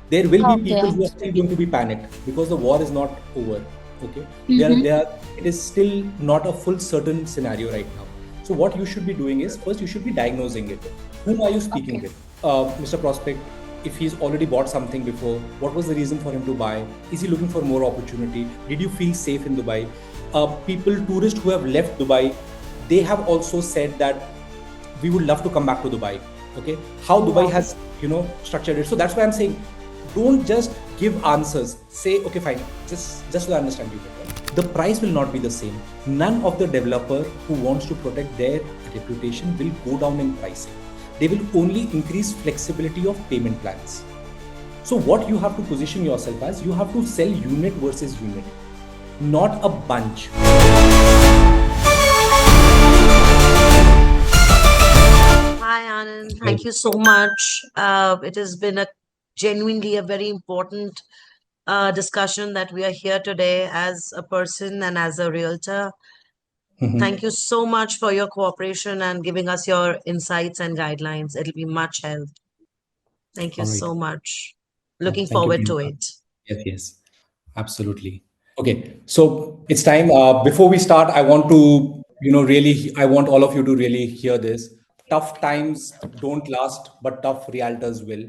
There will be Okay. people who are still going to be panicked because the war is not over. Okay, Mm-hmm. it is still not a full certain scenario right now. So what you should be doing is first you should be diagnosing it. Whom are you speaking Okay. with? Mr. Prospect, if he's already bought something before, what was the reason for him to buy? Is he looking for more opportunity? Did you feel safe in Dubai? People, tourists who have left Dubai, they have also said that we would love to come back to Dubai. Okay, how Dubai Yeah. has structured it. So that's why I'm saying, don't just give answers. Say okay, fine. Just so I understand you better. The price will not be the same. None of the developer who wants to protect their reputation will go down in pricing. They will only increase flexibility of payment plans. So what you have to position yourself as, you have to sell unit versus unit, not a bunch. Hi, Anand. Thank you so much. It has been a genuinely a very important discussion that we are here today as a person and as a realtor. Thank you so much for your cooperation and giving us your insights and guidelines. It'll be much help. Thank you All right. so much. Looking Thank you, forward to Priyanka. it. Yes, yes, absolutely. Okay, so it's time. Before we start, I want to, I want all of you to really hear this. Tough times don't last, but tough realtors will.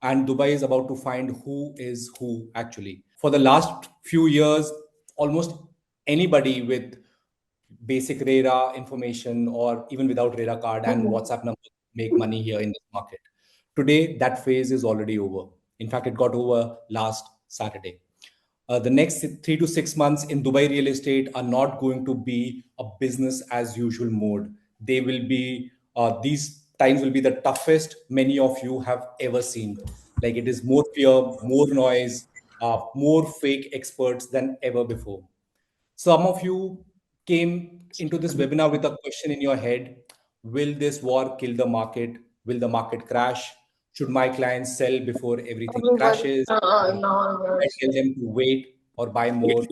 And Dubai is about to find who is who actually. For the last few years, almost anybody with basic RERA information or even without RERA card and WhatsApp number make money here in this market. Today, that phase is already over. In fact, it got over last Saturday. The next 3 to 6 months in Dubai real estate are not going to be a business as usual mode. They will be, these times will be the toughest many of you have ever seen. Like it is more fear, more noise, more fake experts than ever before. Some of you came into this webinar with a question in your head. Will this war kill the market? Will the market crash? Should my clients sell before everything Everybody. crashes? Should I tell them to wait or buy more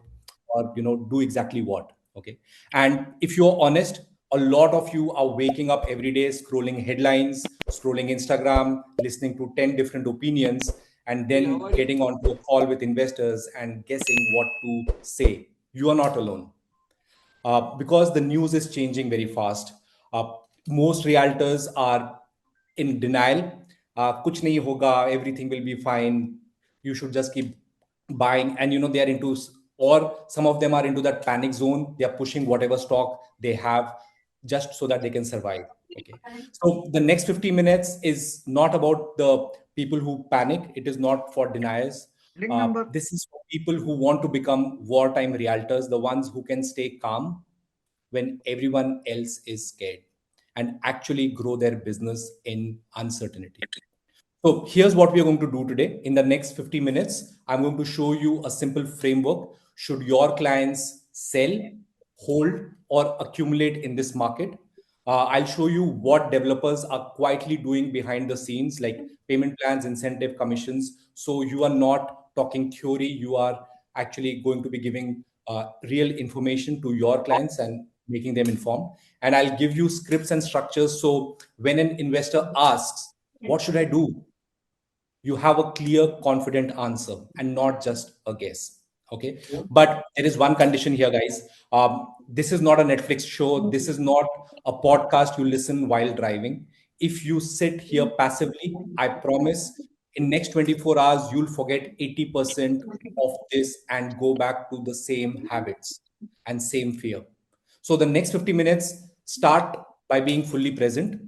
or do exactly what? Okay. And if you're honest, a lot of you are waking up every day scrolling headlines, scrolling Instagram, listening to 10 different opinions, and then getting onto a call with investors and guessing what to say. You are not alone because the news is changing very fast. Uh, Most realtors are in denial. Kuch nahi hoga, everything will be fine. You should just keep buying. And they are into, or some of them are into that panic zone. They are pushing whatever stock they have just so that they can survive. Okay. So the next 50 minutes is not about the people who panic, it is not for deniers. This is for people who want to become wartime realtors, the ones who can stay calm when everyone else is scared and actually grow their business in uncertainty. So here's what we are going to do today. In the next 50 minutes, I'm going to show you a simple framework. Should your clients sell, hold, or accumulate in this market? I'll show you what developers are quietly doing behind the scenes, like payment plans, incentive, commissions. So you are not talking theory, you are actually going to be giving real information to your clients and making them informed. And I'll give you scripts and structures. So when an investor asks, what should I do? You have a clear, confident answer and not just a guess. Okay. But there is one condition here, guys. This is not a Netflix show. This is not a podcast you listen while driving. If you sit here passively, I promise in next 24 hours, you'll forget 80% of this and go back to the same habits and same fear. So the next 50 minutes start by being fully present.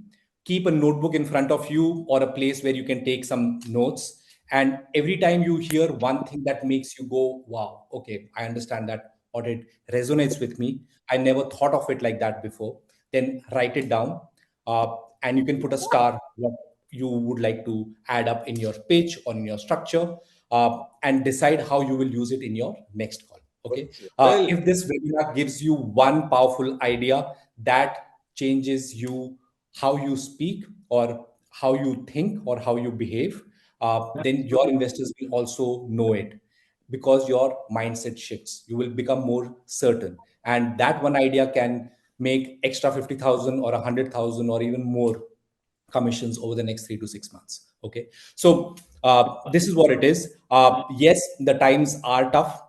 Keep a notebook in front of you or a place where you can take some notes. And every time you hear one thing that makes you go, wow, okay, I understand that, or it resonates with me. I never thought of it like that before. Then write it down. And you can put a star what you would like to add up in your pitch or in your structure, and decide how you will use it in your next call. Okay. If this webinar gives you one powerful idea that changes you, how you speak or how you think or how you behave, then your investors will also know it because your mindset shifts. You will become more certain. And that one idea can make extra 50,000 or 100,000 or even more commissions over the next 3 to 6 months. Okay, so this is what it is. Yes, the times are tough.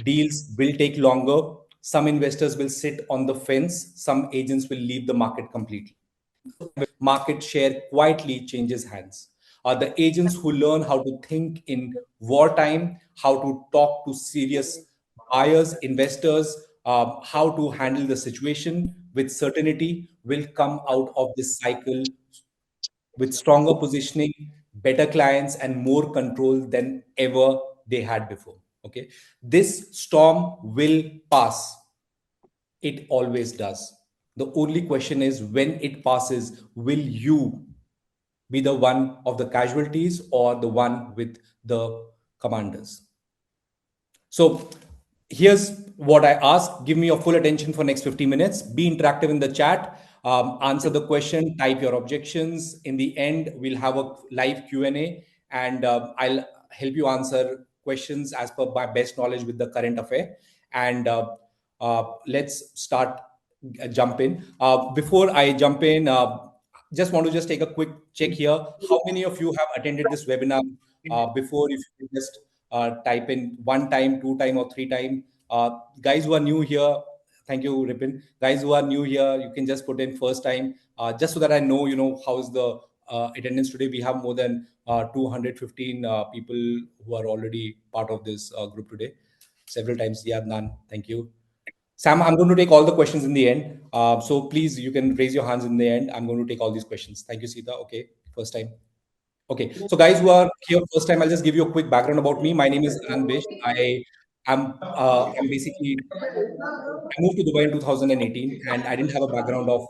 Deals will take longer. Some investors will sit on the fence. Some agents will leave the market completely. Market share quietly changes hands. The agents who learn how to think in wartime, how to talk to serious buyers, investors, how to handle the situation with certainty will come out of this cycle with stronger positioning, better clients, and more control than ever they had before. Okay, this storm will pass. It always does. The only question is when it passes, will you be the one of the casualties or the one with the commanders? So here's what I ask. Give me your full attention for next 50 minutes. Be interactive in the chat. Answer the question. Type your objections. In the end, we'll have a live Q&A, and I'll help you answer questions as per my best knowledge with the current affair. And let's start jump in. Before I jump in, just want to just take a quick check here. How many of you have attended this webinar before? If you just type in one time, two time, or three time. Guys who are new here, thank you, Ripin. Guys who are new here, you can just put in first time, just so that I know, how's the attendance today. We have more than 215 people who are already part of this group today. Several times, yeah, none. Thank you. Sam, I'm going to take all the questions in the end. So please, you can raise your hands in the end. I'm going to take all these questions. Thank you, Sita. Okay, first time. Okay, so guys who are here first time, I'll just give you a quick background about me. My name is Aanant Bisht. I'm basically I moved to Dubai in 2018, and I didn't have a background of,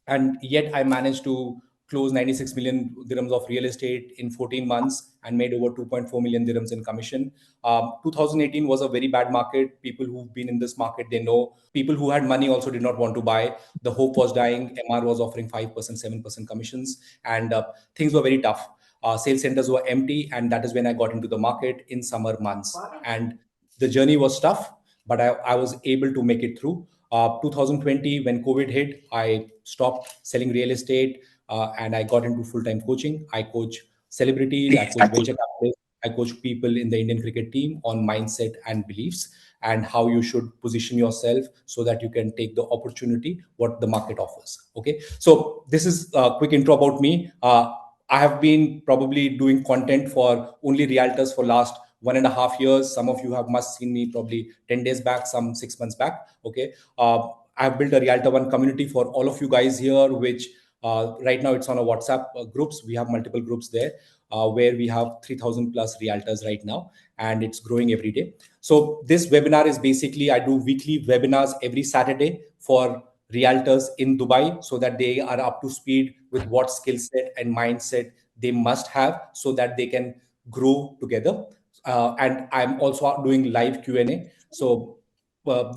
and yet I managed to close 96 million dirhams of real estate in 14 months and made over 2.4 million dirhams in commission. 2018 was a very bad market. People who've been in this market, they know. People who had money also did not want to buy. The hope was dying. MR was offering 5%, 7% commissions, and things were very tough. Sales centers were empty, and that is when I got into the market in summer months. And the journey was tough, but I was able to make it through. 2020, when COVID hit, I stopped selling real estate and I got into full time coaching. I coach celebrities, I coach venture capitalists, I coach people in the Indian cricket team on mindset and beliefs and how you should position yourself so that you can take the opportunity what the market offers. Okay, so this is a quick intro about me. I have been probably doing content for only realtors for last 1.5 years. Some of you have must seen me probably 10 days back, some 6 months back. Okay. I've built a Realtor One community for all of you guys here, which right now it's on a WhatsApp groups. We have multiple groups there where we have 3,000 plus realtors right now, and it's growing every day. So this webinar is basically, I do weekly webinars every Saturday for realtors in Dubai so that they are up to speed with what skill set and mindset they must have so that they can grow together. And I'm also doing live Q&A. So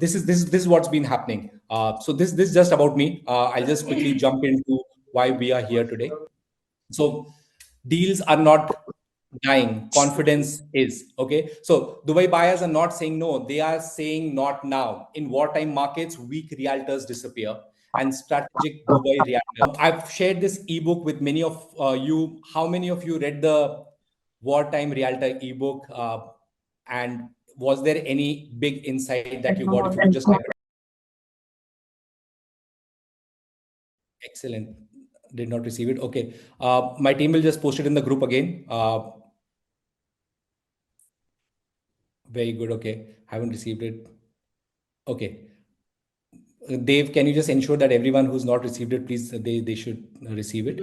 this is what's been happening. So this is just about me. I'll just quickly jump into why we are here today. So deals are not dying. Confidence is. Okay. So Dubai buyers are not saying no. They are saying not now. In wartime markets, weak realtors disappear and strategic Dubai realtors. I've shared this ebook with many of you. How many of you read the wartime realtor ebook? And was there any big insight that you got? If you could just type it. Excellent. Did not receive it. Okay. My team will just post it in the group again. Very good. Okay. Haven't received it. Okay. Dave, can you just ensure that everyone who's not received it, please, they should receive it.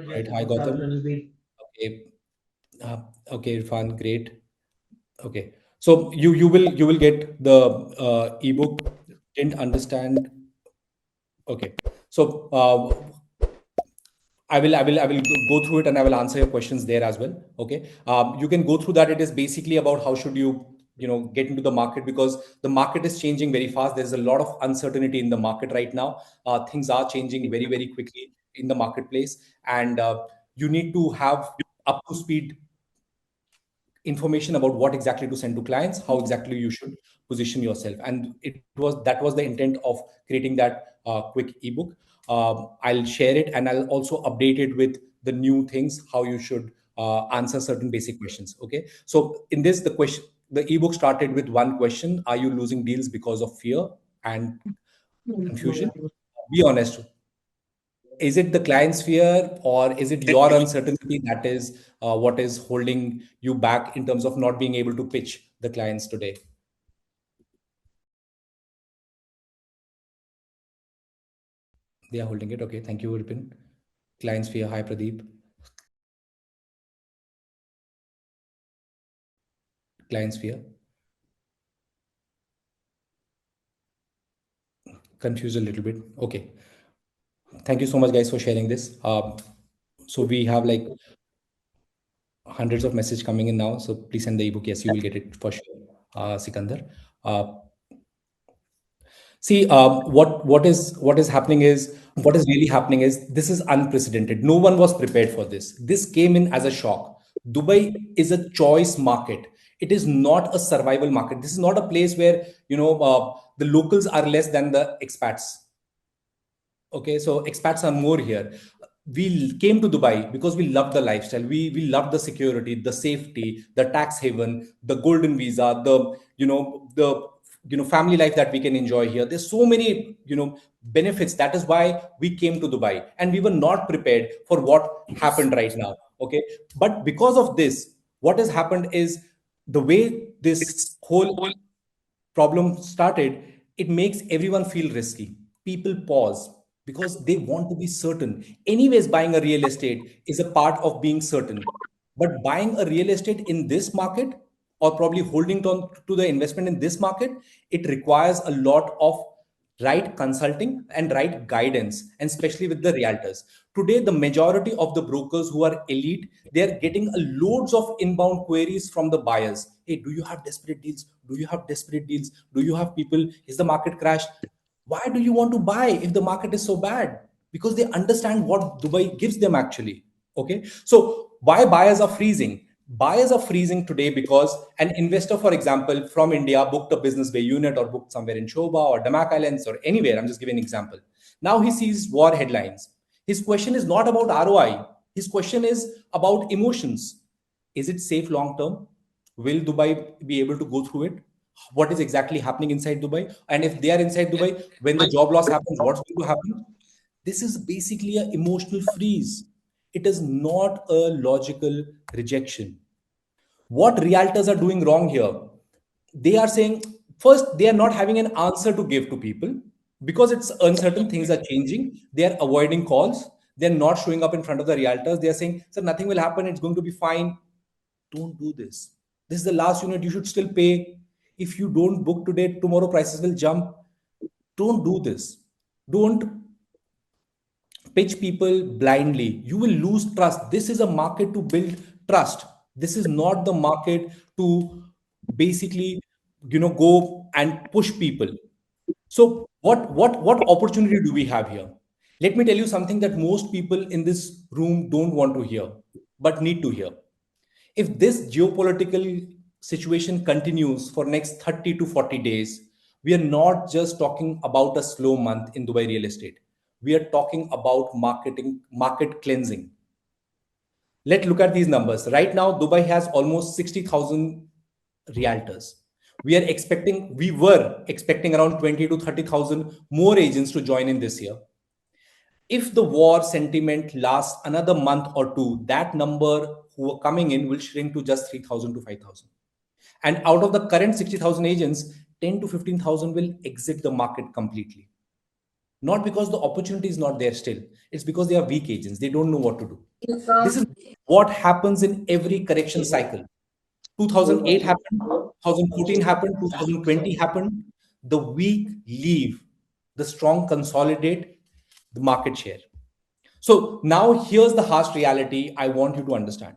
Right. Hi, Gautam. Okay. Uh, okay, Irfan, great. Okay. So you will get the ebook. Didn't understand. Okay. So I will go through it and I will answer your questions there as well. Okay. You can go through that. It is basically about how should you get into the market because the market is changing very fast. There's a lot of uncertainty in the market right now. Things are changing very, very quickly in the marketplace, and you need to have up to speed information about what exactly to send to clients, how exactly you should position yourself, and that was the intent of creating that quick ebook. I'll share it and I'll also update it with the new things how you should answer certain basic questions. Okay, so in this, the ebook started with one question: Are you losing deals because of fear and confusion? Be honest. Is it the client's fear, or is it your uncertainty that is what is holding you back in terms of not being able to pitch the clients today? They are holding it. Okay, thank you, Ripin. Client's fear. Hi, Pradeep. Client's fear. Confused a little bit. Okay. Thank you so much, guys, for sharing this. So we have like hundreds of messages coming in now. So please send the ebook. Yes, you will get it for sure, Sikandar. Uh, See, what is really happening is this is unprecedented. No one was prepared for this. This came in as a shock. Dubai is a choice market. It is not a survival market. This is not a place where the locals are less than the expats. Okay, so expats are more here. We came to Dubai because we love the lifestyle. We love the security, the safety, the tax haven, the golden visa, the family life that we can enjoy here. There's so many benefits. That is why we came to Dubai, and we were not prepared for what happened right now. Okay, but because of this, what has happened is the way this whole problem started, it makes everyone feel risky. People pause because they want to be certain. Anyways, buying a real estate is a part of being certain. But buying a real estate in this market, or probably holding on to the investment in this market, it requires a lot of right consulting and right guidance, and especially with the realtors. Today, the majority of the brokers who are elite, they are getting a loads of inbound queries from the buyers. Hey, do you have desperate deals? Do you have desperate deals? Do you have people? Is the market crashed? Why do you want to buy if the market is so bad? Because they understand what Dubai gives them actually. Okay, so why buyers are freezing? Buyers are freezing today because an investor, for example, from India booked a business bay unit or booked somewhere in Shoba or Damak Islands or anywhere. I'm just giving an example. Now he sees war headlines. His question is not about ROI. His question is about emotions. Is it safe long term? Will Dubai be able to go through it? What is exactly happening inside Dubai? And if they are inside Dubai, when the job loss happens, what's going to happen? This is basically an emotional freeze. It is not a logical rejection. What realtors are doing wrong here? They are saying, first, they are not having an answer to give to people because it's uncertain, things are changing. They are avoiding calls. They're not showing up in front of the realtors. They are saying, sir, nothing will happen. It's going to be fine. Don't do this. This is the last unit. You should still pay. If you don't book today, tomorrow prices will jump. Don't do this. Don't pitch people blindly. You will lose trust. This is a market to build trust. This is not the market to basically go and push people. So what opportunity do we have here? Let me tell you something that most people in this room don't want to hear but need to hear. If this geopolitical situation continues for next 30 to 40 days, we are not just talking about a slow month in Dubai real estate. We are talking about market cleansing. Let's look at these numbers. Right now, Dubai has almost 60,000 realtors. We were expecting around 20 to 30,000 more agents to join in this year. If the war sentiment lasts another month or two, that number who are coming in will shrink to just 3,000 to 5,000. And out of the current 60,000 agents, 10 to 15,000 will exit the market completely. Not because the opportunity is not there still, it's because they are weak agents. They don't know what to do. This is what happens in every correction cycle. 2008 happened, 2014 happened, 2020 happened. The weak leave, the strong consolidate the market share. So now here's the harsh reality I want you to understand.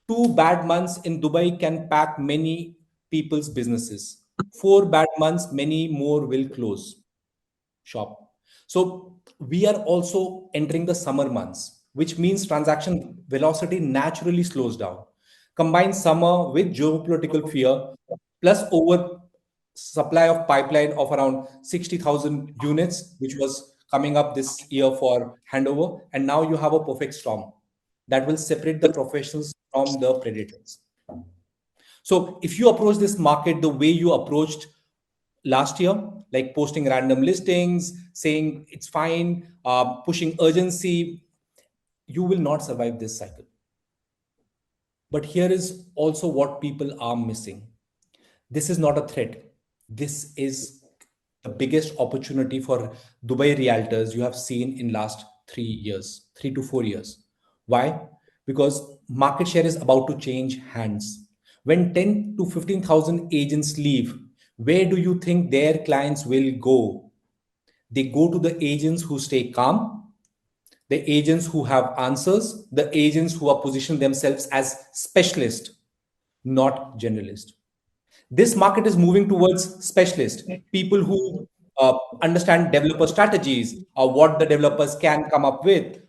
2 bad months in Dubai can pack many people's businesses. 4 bad months, many more will close shop. So we are also entering the summer months, which means transaction velocity naturally slows down. Combine summer with geopolitical fear plus over supply of pipeline of around 60,000 units, which was coming up this year for handover. And now you have a perfect storm that will separate the professionals from the predators. So if you approach this market the way you approached last year, like posting random listings, saying it's fine, pushing urgency, you will not survive this cycle. But here is also what people are missing. This is not a threat. This is the biggest opportunity for Dubai realtors you have seen in last 3 years, 3 to 4 years. Why? Because market share is about to change hands. When 10 to 15,000 agents leave, where do you think their clients will go? They go to the agents who stay calm, the agents who have answers, the agents who are positioned themselves as specialists, not generalists. This market is moving towards specialists, people who understand developer strategies, or what the developers can come up with,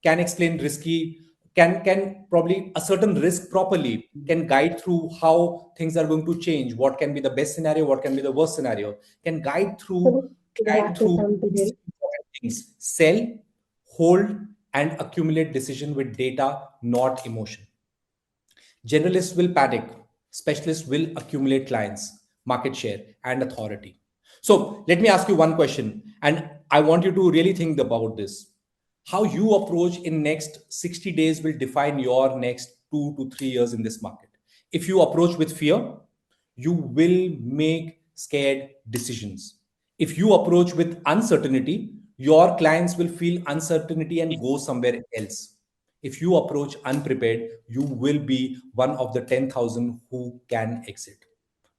can explain risky, can probably a certain risk properly, can guide through how things are going to change, what can be the best scenario, what can be the worst scenario, can guide through these important things: sell, hold, and accumulate decision with data, not emotion. Generalists will panic, specialists will accumulate clients, market share, and authority. So let me ask you one question, and I want you to really think about this. How you approach in next 60 days will define your next 2 to 3 years in this market. If you approach with fear, you will make scared decisions. If you approach with uncertainty, your clients will feel uncertainty and go somewhere else. If you approach unprepared, you will be one of the 10,000 who can exit.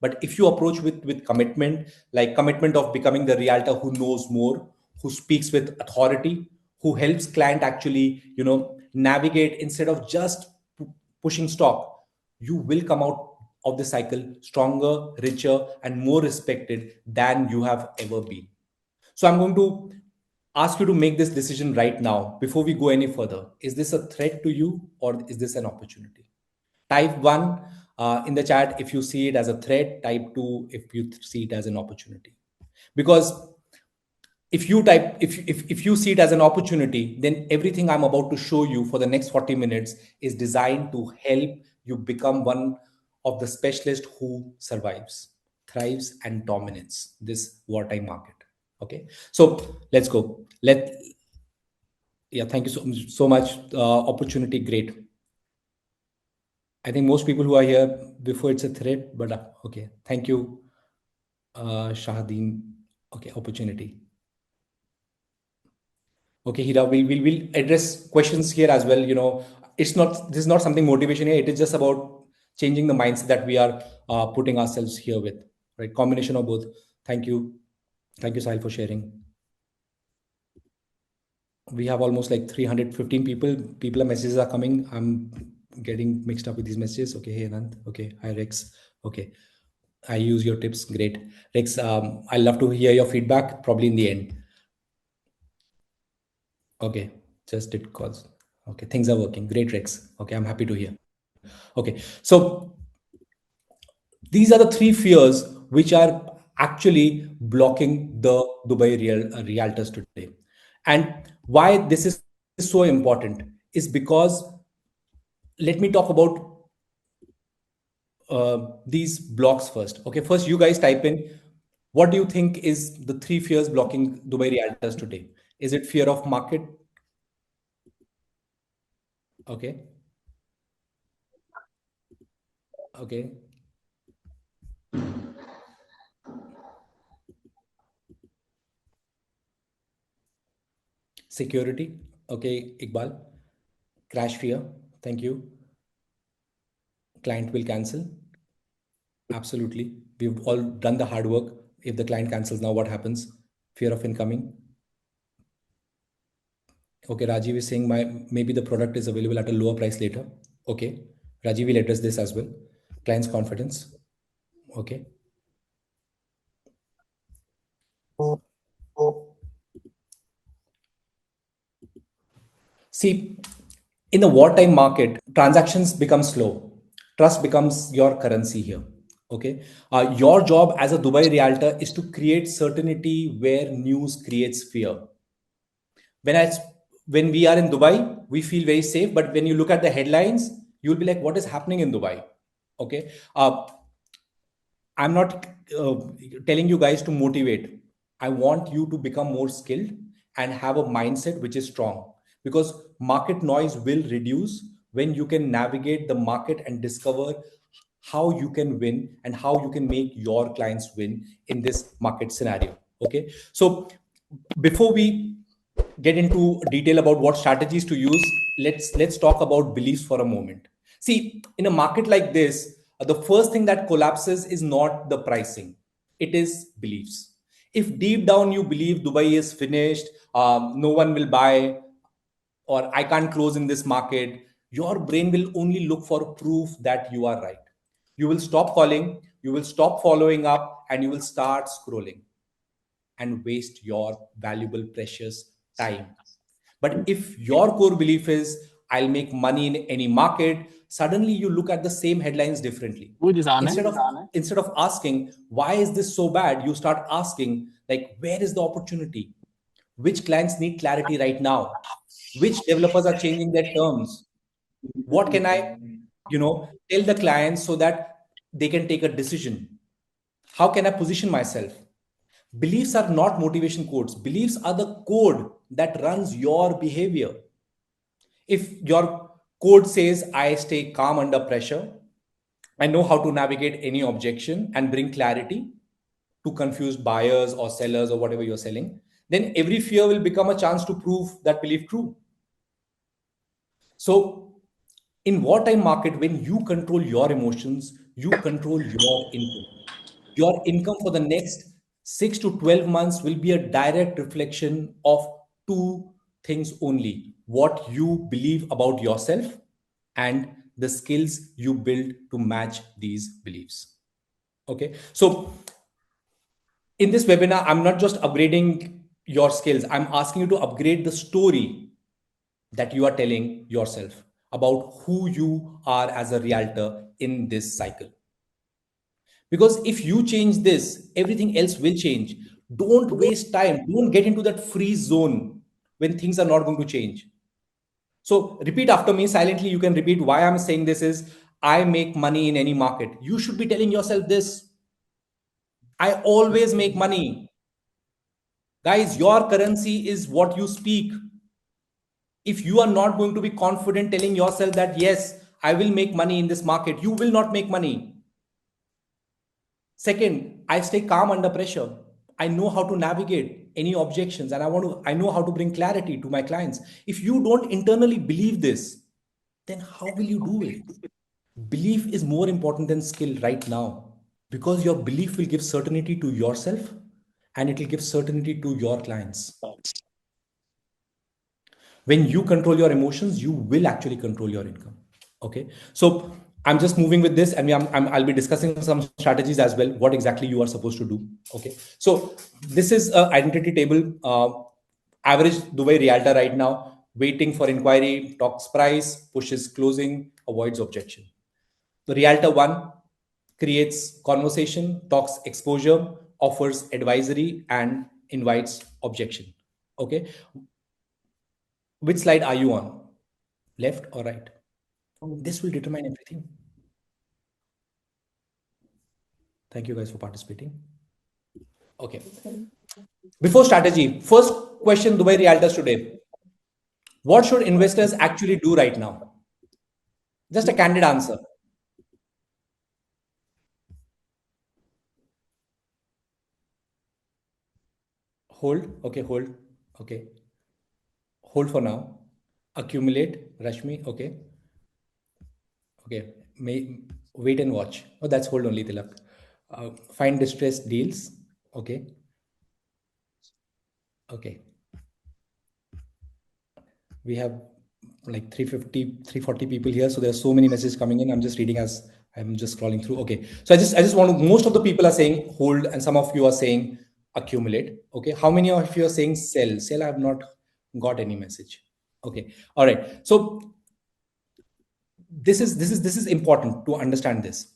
But if you approach with commitment, like commitment of becoming the realtor who knows more, who speaks with authority, who helps client actually, navigate instead of just pushing stock, you will come out of the cycle stronger, richer, and more respected than you have ever been. So I'm going to ask you to make this decision right now before we go any further. Is this a threat to you, or is this an opportunity? Type 1 in the chat if you see it as a threat, type 2 if you see it as an opportunity. Because if you see it as an opportunity, then everything I'm about to show you for the next 40 minutes is designed to help you become one of the specialists who survives, thrives, and dominates this wartime market. Okay, so let's go. Yeah, thank you so much. Opportunity, great. I think most people who are here before it's a threat, but okay, thank you, Shahadeen. Okay, opportunity. Okay, Hira, we'll address questions here as well. This is not something motivation here. It is just about changing the mindset that we are putting ourselves here with, right? Combination of both. Thank you. Thank you, Sahil, for sharing. We have almost like 315 people. Messages are coming. I'm getting mixed up with these messages. Okay, hey, Anant. Okay, hi, Rex. Okay, I use your tips. Great. Rex, I love to hear your feedback, probably in the end. Okay, just did calls. Okay, things are working. Great, Rex. Okay, I'm happy to hear. Okay, so these are the three fears which are actually blocking the Dubai realtors today. And why this is so important is because let me talk about these blocks first. Okay, first you guys type in, what do you think is the three fears blocking Dubai realtors today? Is it fear of market? Okay. Okay. Security. Okay, Iqbal. Crash fear. Thank you. Client will cancel. Absolutely. We've all done the hard work. If the client cancels now, what happens? Fear of incoming. Okay, Rajiv is saying maybe the product is available at a lower price later. Okay, Rajiv will address this as well. Client's confidence. Okay. See, in the wartime market, transactions become slow. Trust becomes your currency here. Okay. Your job as a Dubai realtor is to create certainty where news creates fear. When I when we are in Dubai, we feel very safe. But when you look at the headlines, You'll be like, what is happening in Dubai? Okay. I'm not telling you guys to motivate. I want you to become more skilled and have a mindset which is strong, because market noise will reduce when you can navigate the market and discover how you can win and how you can make your clients win in this market scenario. Okay. So before we get into detail about what strategies to use, let's talk about beliefs for a moment. See, in a market like this, the first thing that collapses is not the pricing, it is beliefs. If deep down you believe Dubai is finished, no one will buy, or I can't close in this market, your brain will only look for proof that you are right. You will stop calling, you will stop following up, and you will start scrolling and waste your valuable, precious time. But if your core belief is, I'll make money in any market, suddenly you look at the same headlines differently. Who is Anand? Instead of asking, why is this so bad? You start asking, like, where is the opportunity? Which clients need clarity right now? Which developers are changing their terms? What can I, tell the clients so that they can take a decision? How can I position myself? Beliefs are not motivation codes. Beliefs are the code that runs your behavior. If your code says, I stay calm under pressure, I know how to navigate any objection and bring clarity to confused buyers or sellers or whatever you're selling, then every fear will become a chance to prove that belief true. So, in wartime market, when you control your emotions, you control your income. Your income for the next 6 to 12 months will be a direct reflection of two things only: what you believe about yourself and the skills you build to match these beliefs. Okay. So, in this webinar, I'm not just upgrading your skills, I'm asking you to upgrade the story that you are telling yourself about who you are as a realtor in this cycle. Because if you change this, everything else will change. Don't waste time. Don't get into that freeze zone when things are not going to change. So repeat after me silently. You can repeat why I'm saying this is, I make money in any market. You should be telling yourself this. I always make money. Guys, your currency is what you speak. If you are not going to be confident telling yourself that, yes, I will make money in this market, you will not make money. Second, I stay calm under pressure. I know how to navigate any objections, and I know how to bring clarity to my clients. If you don't internally believe this, then how will you do it? Belief is more important than skill right now, because your belief will give certainty to yourself and it will give certainty to your clients. When you control your emotions, you will actually control your income. Okay. So I'm just moving with this, and I'll be discussing some strategies as well, what exactly you are supposed to do. Okay. So this is a identity table. Average Dubai realtor right now: waiting for inquiry, talks price, pushes closing, avoids objection. The Realtor One creates conversation, talks exposure, offers advisory, and invites objection. Okay. Which slide are you on? Left or right? This will determine everything. Thank you guys for participating. Okay. Before strategy, first question, Dubai Realtors today. What should investors actually do right now? Just a candid answer. Hold. Okay, hold. Okay. Hold for now. Accumulate. Rashmi. Okay. Okay. May wait and watch. Oh, that's hold only, Tilak. Find distressed deals. Okay. Okay. We have like 340 people here, so there's so many messages coming in. I'm just reading as I'm just scrolling through. Okay, so I just want to, most of the people are saying hold, and some of you are saying accumulate. Okay, how many of you are saying sell? I have not got any message. Okay, all right. So this is important to understand this,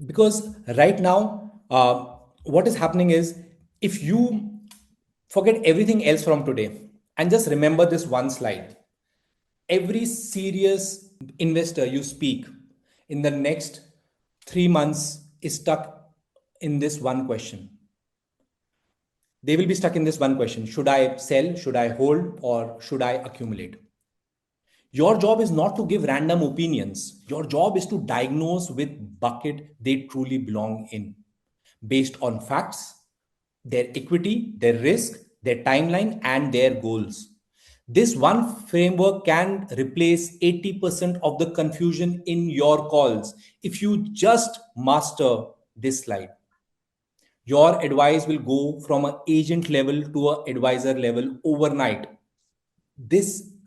because right now what is happening is, if you forget everything else from today and just remember this one slide, Every serious investor you speak in the next 3 months is stuck in this one question. They will be stuck in this one question: should I sell, should I hold, or should I accumulate? Your job is not to give random opinions. Your job is to diagnose with bucket they truly belong in, based on facts, their equity, their risk, their timeline, and their goals. This one framework can replace 80% of the confusion in your calls if you just master this slide. Your advice will go from an agent level to an advisor level overnight.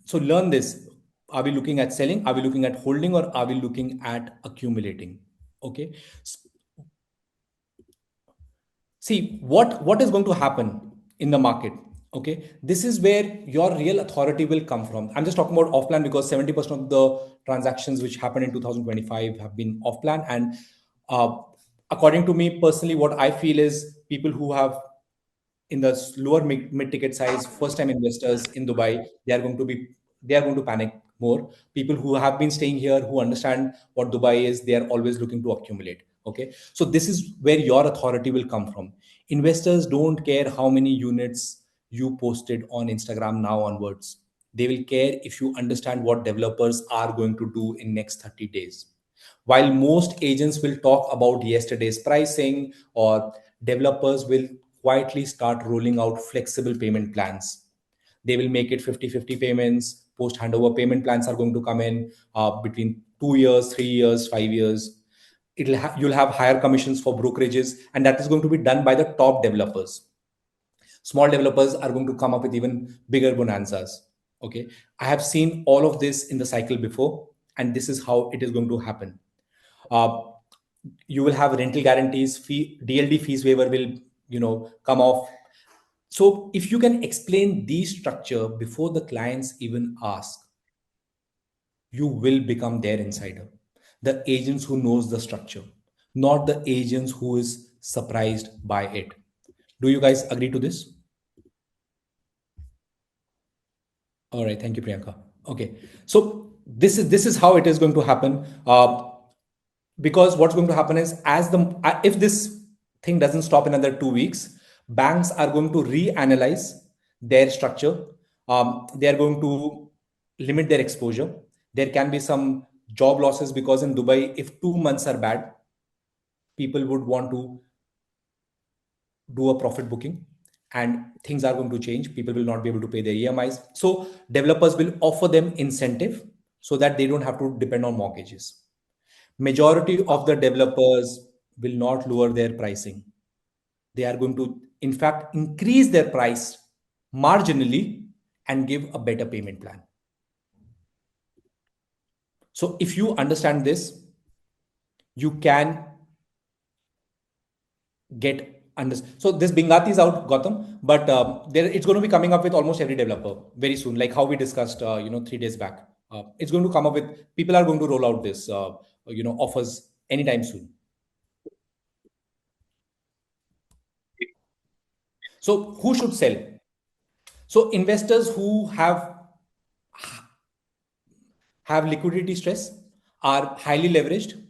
So learn this. Are we looking at selling? Are we looking at holding, or are we looking at accumulating? Okay. See what is going to happen in the market. Okay, this is where your real authority will come from. I'm just talking about off plan because 70% of the transactions which happened in 2025 have been off plan. And uh, according to me personally, what I feel is people who have in the lower mid ticket size first time investors in Dubai, they are going to panic more. People who have been staying here, who understand what Dubai is, they are always looking to accumulate. Okay, so this is where your authority will come from. Investors don't care how many units you posted on Instagram now onwards. They will care if you understand what developers are going to do in next 30 days. While most agents will talk about yesterday's pricing, or developers will quietly start rolling out flexible payment plans. They will make it 50-50 payments. Post handover payment plans are going to come in between 2 years, 3 years, 5 years. You'll have higher commissions for brokerages, and that is going to be done by the top developers. Small developers are going to come up with even bigger bonanzas. Okay, I have seen all of this in the cycle before, and this is how it is going to happen. uh, you will have rental guarantees, DLD fees waiver will come off. So if you can explain these structure before the clients even ask, you will become their insider, the agents who knows the structure, not the agents who is surprised by it. Do you guys agree to this? All right, thank you, Priyanka. Okay, so this is how it is going to happen. Because what's going to happen is, as the if this thing doesn't stop in another 2 weeks, banks are going to reanalyze their structure. They are going to limit their exposure. There can be some job losses, because in Dubai, if 2 months are bad, people would want to do a profit booking, and things are going to change. People will not be able to pay their EMIs, so developers will offer them incentive so that they don't have to depend on mortgages. Majority of the developers will not lower their pricing. They are going to, in fact, increase their price marginally and give a better payment plan. So if you understand this, you can get under. So this Bingati is out, Gotham, but it's going to be coming up with almost every developer very soon, like how we discussed 3 days back. It's going to come up with, people are going to roll out this offers anytime soon. So who should sell? So investors who have liquidity stress, are highly leveraged,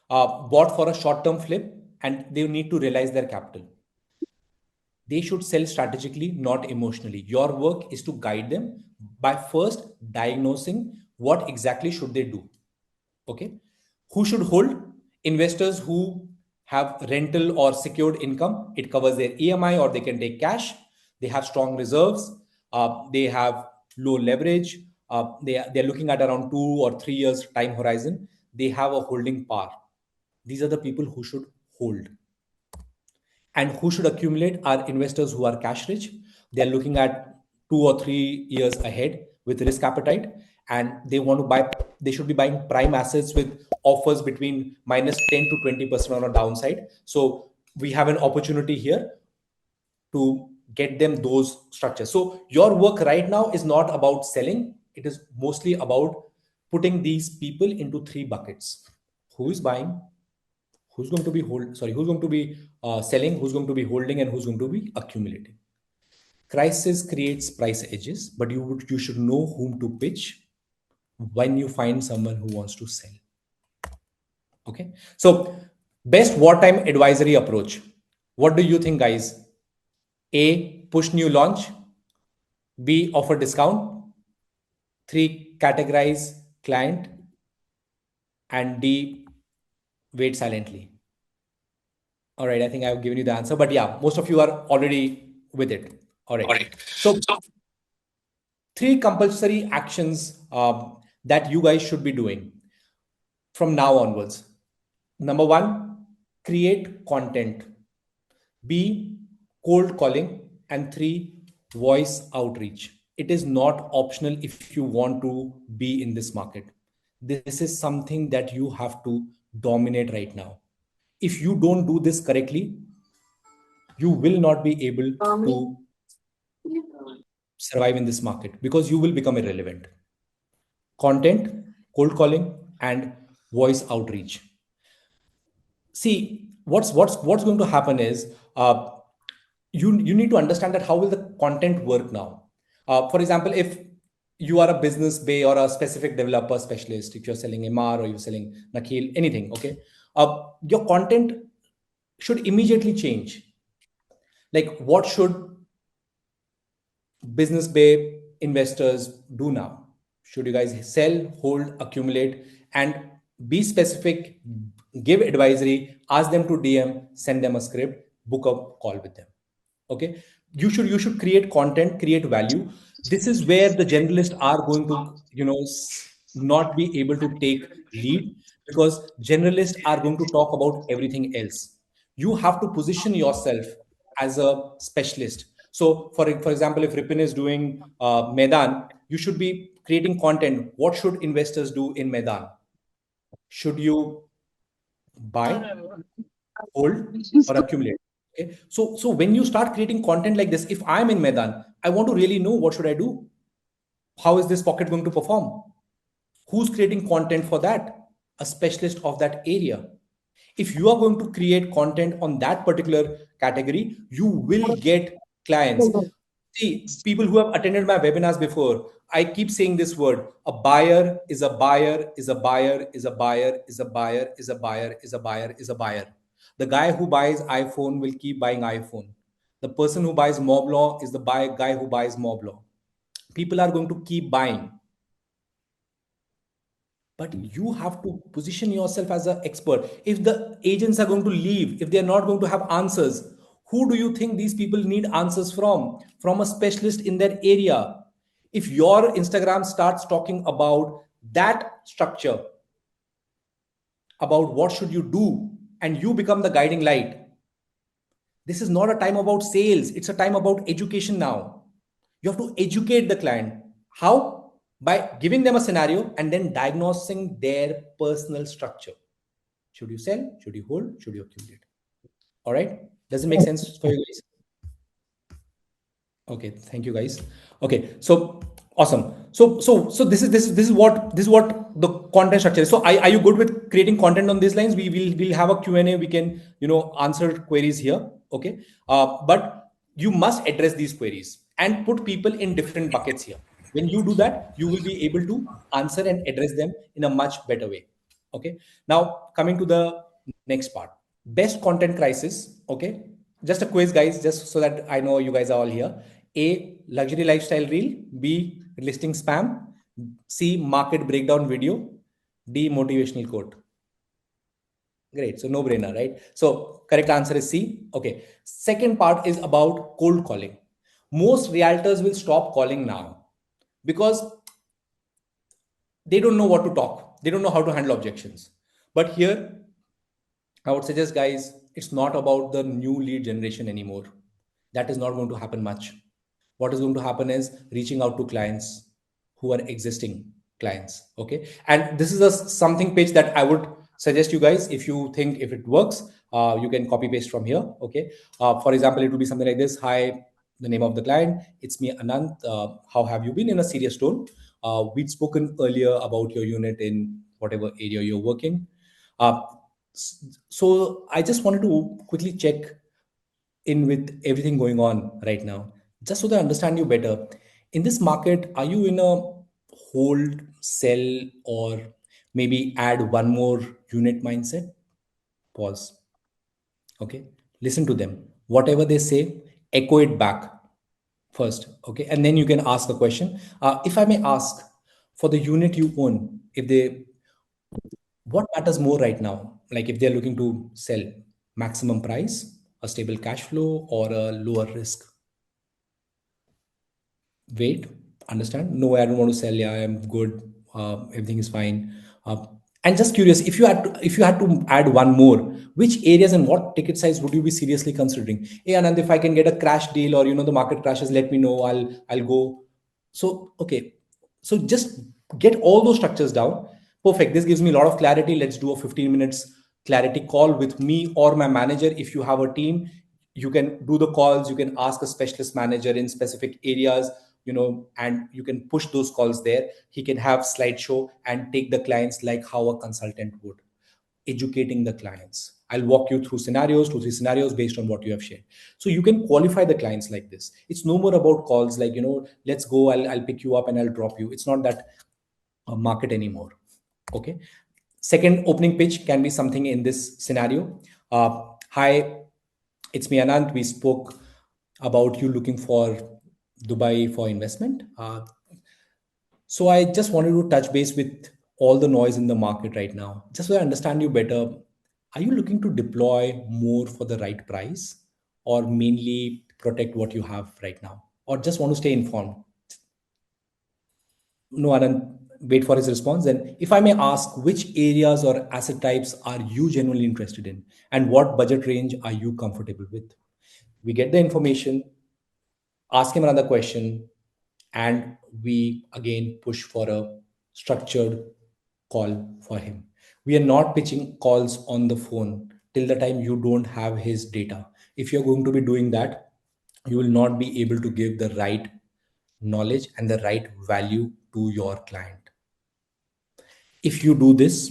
bought for a short term flip, and they need to realize their capital. They should sell strategically, not emotionally. Your work is to guide them by first diagnosing what exactly should they do. Okay, who should hold? Investors who have rental or secured income. It covers their EMI, or they can take cash. They have strong reserves. They have low leverage. They're looking at around 2 or 3 years time horizon. They have a holding power. These are the people who should hold. And who should accumulate? Are investors who are cash rich. They're looking at 2 or 3 years ahead with risk appetite, and they should be buying prime assets with offers between minus 10 to 20% on a downside. So we have an opportunity here to get them those structures. So your work right now is not about selling, it is mostly about putting these people into three buckets: who is buying, who's going to be selling, who's going to be holding, and who's going to be accumulating. Crisis creates price edges, but you should know whom to pitch, when you find someone who wants to sell. Okay. So, best wartime advisory approach. What do you think, guys? A, push new launch. B, offer discount. Three, categorize client. And D, wait silently. All right. I think I've given you the answer, but yeah, most of you are already with it. All right. So, three compulsory actions that you guys should be doing from now onwards. Number one, create content. B, cold calling. And three, voice outreach. It is not optional if you want to be in this market. This is something that you have to dominate right now. If you don't do this correctly, you will not be able to survive in this market because you will become irrelevant. Content, cold calling, and voice outreach. See, what's going to happen is you need to understand that how will the content work now. For example, if you are a business bay or a specific developer specialist, if you're selling MR or you're selling Nakhil, anything, okay, your content should immediately change. Like, what should business bay investors do now? Should you guys sell, hold, accumulate, and be specific, give advisory, ask them to DM, send them a script, book a call with them. Okay, you should create content, create value. This is where the generalists are going to not be able to take lead, because generalists are going to talk about everything else. You have to position yourself as a specialist. So for example, if Ripin is doing Medan, you should be creating content. What should investors do in Medan? Should you buy, hold, or accumulate? Okay. So when you start creating content like this, if I'm in Medan, I want to really know what should I do? How is this pocket going to perform? Who's creating content for that? A specialist of that area. If you are going to create content on that particular category, you will get clients. See, people who have attended my webinars before, I keep saying this word: a buyer is a buyer, is a buyer, is a buyer, is a buyer, is a buyer, is a buyer, is a buyer. The guy who buys iPhone will keep buying iPhone. The person who buys Moblon is the guy who buys Moblon. People are going to keep buying, but you have to position yourself as an expert. If the agents are going to leave, if they are not going to have answers, who do you think these people need answers from a specialist in their area. If your Instagram starts talking about that structure, about what should you do, and you become the guiding light, this is not a time about sales, it's a time about education. Now you have to educate the client. How? By giving them a scenario and then diagnosing their personal structure. Should you sell? Should you hold? Should you accumulate? All right. Does it make sense for you guys? Okay. Thank you, guys. Okay. So awesome. So this is what the content structure is. So are you good with creating content on these lines? We'll have a Q&A. We can answer queries here. Okay. But you must address these queries and put people in different buckets here. When you do that, you will be able to answer and address them in a much better way. Okay. Now coming to the next part, best content crisis. Okay, just a quiz, guys, just so that I know you guys are all here. A, luxury lifestyle reel. B, listing spam. C, market breakdown video. D, motivational quote. Great. So no brainer, right? So correct answer is C. Okay. Second part is about cold calling. Most realtors will stop calling now because they don't know what to talk. They don't know how to handle objections. But here, I would suggest, guys, it's not about the new lead generation anymore. That is not going to happen much. What is going to happen is reaching out to clients who are existing clients. Okay. And this is a something page that I would suggest you guys, if you think if it works, you can copy paste from here. Okay. For example, it will be something like this. Hi, the name of the client. It's me, Anant. How have you been? In a serious tone. We'd spoken earlier about your unit in whatever area you're working. Uh, so I just wanted to quickly check in with everything going on right now, just so that I understand you better. In this market, are you in a hold, sell, or maybe add one more unit mindset? Pause. Okay. Listen to them. Whatever they say, echo it back first. Okay. And then you can ask a question. If I may ask, for the unit you own, if they, what matters more right now? Like if they're looking to sell, maximum price, a stable cash flow, or a lower risk? Wait, understand? No, I don't want to sell. Yeah, I'm good. Everything is fine. Uh, and just curious, if you had to add one more, which areas and what ticket size would you be seriously considering? Hey, Anand, if I can get a crash deal, or the market crashes, let me know. I'll go. So okay, so just get all those structures down. Perfect. This gives me a lot of clarity. Let's do a 15 minutes clarity call with me or my manager. If you have a team, you can do the calls. You can ask a specialist manager in specific areas, and you can push those calls there. He can have slideshow and take the clients like how a consultant would, educating the clients. I'll walk you through scenarios, 2 3 scenarios based on what you have shared. So you can qualify the clients like this. It's no more about calls like, let's go, I'll pick you up and I'll drop you. It's not that market anymore. Okay. Second opening pitch can be something in this scenario. Hi, it's me, Anant. We spoke about you looking for Dubai for investment. So I just wanted to touch base with all the noise in the market right now. Just so I understand you better, are you looking to deploy more for the right price, or mainly protect what you have right now, or just want to stay informed? No, Anand, wait for his response. And if I may ask, which areas or asset types are you genuinely interested in, and what budget range are you comfortable with? We get the information, ask him another question, and we again push for a structured call for him. We are not pitching calls on the phone till the time you don't have his data. If you're going to be doing that, you will not be able to give the right knowledge and the right value to your client. If you do this,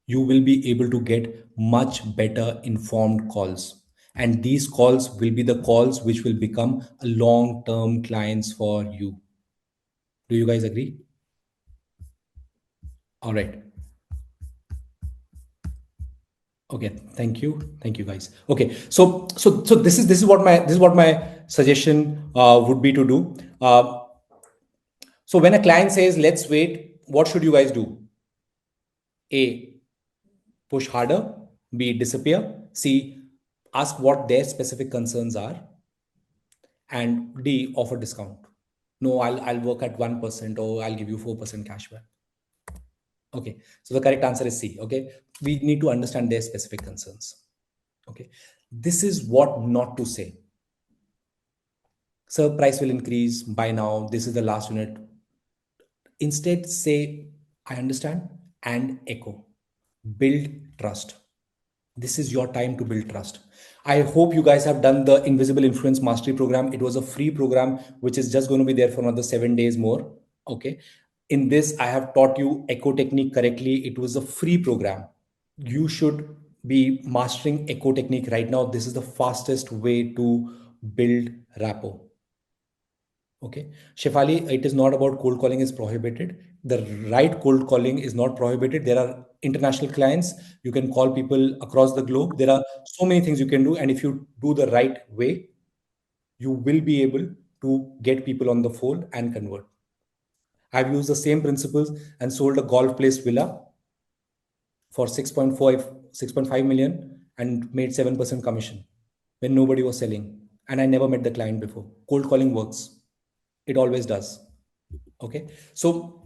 you will be able to get much better informed calls. And these calls will be the calls which will become long term clients for you. Do you guys agree? All right. Okay. Thank you, guys. Okay. So this is what my suggestion would be to do. So when a client says let's wait, what should you guys do? A, push harder. B, disappear. C, ask what their specific concerns are. And D, offer discount. No, I'll work at 1%, or I'll give you 4% cashback. Okay. So the correct answer is C. Okay. We need to understand their specific concerns. Okay. This is what not to say. Sir, price will increase by now. This is the last unit. Instead, say, I understand, and echo. Build trust. This is your time to build trust. I hope you guys have done the Invisible Influence Mastery program. It was a free program, which is just going to be there for another 7 days more. Okay. In this, I have taught you echo technique correctly. It was a free program. You should be mastering echo technique right now. This is the fastest way to build rapport. Okay. Shefali, it is not about cold calling is prohibited. The right cold calling is not prohibited. There are international clients. You can call people across the globe. There are so many things you can do. And if you do the right way, you will be able to get people on the phone and convert. I've used the same principles and sold a golf place villa for 6.5 million and made 7% commission when nobody was selling. And I never met the client before. Cold calling works. It always does. Okay. So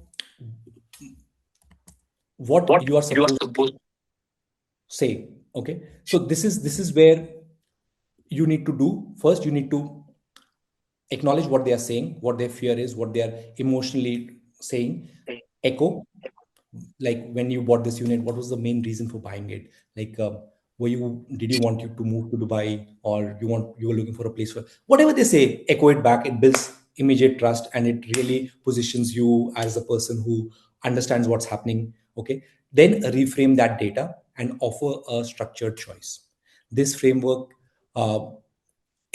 what What you are you are supposed to supposed. say. Okay. So this is where you need to do. First, you need to acknowledge what they are saying, what their fear is, what they are emotionally saying. Echo, like when you bought this unit, what was the main reason for buying it? Like, did you want you to move to Dubai, or you were looking for a place for whatever they say? Echo it back. It builds immediate trust, and it really positions you as a person who understands what's happening. Okay. Then reframe that data and offer a structured choice. This framework uh,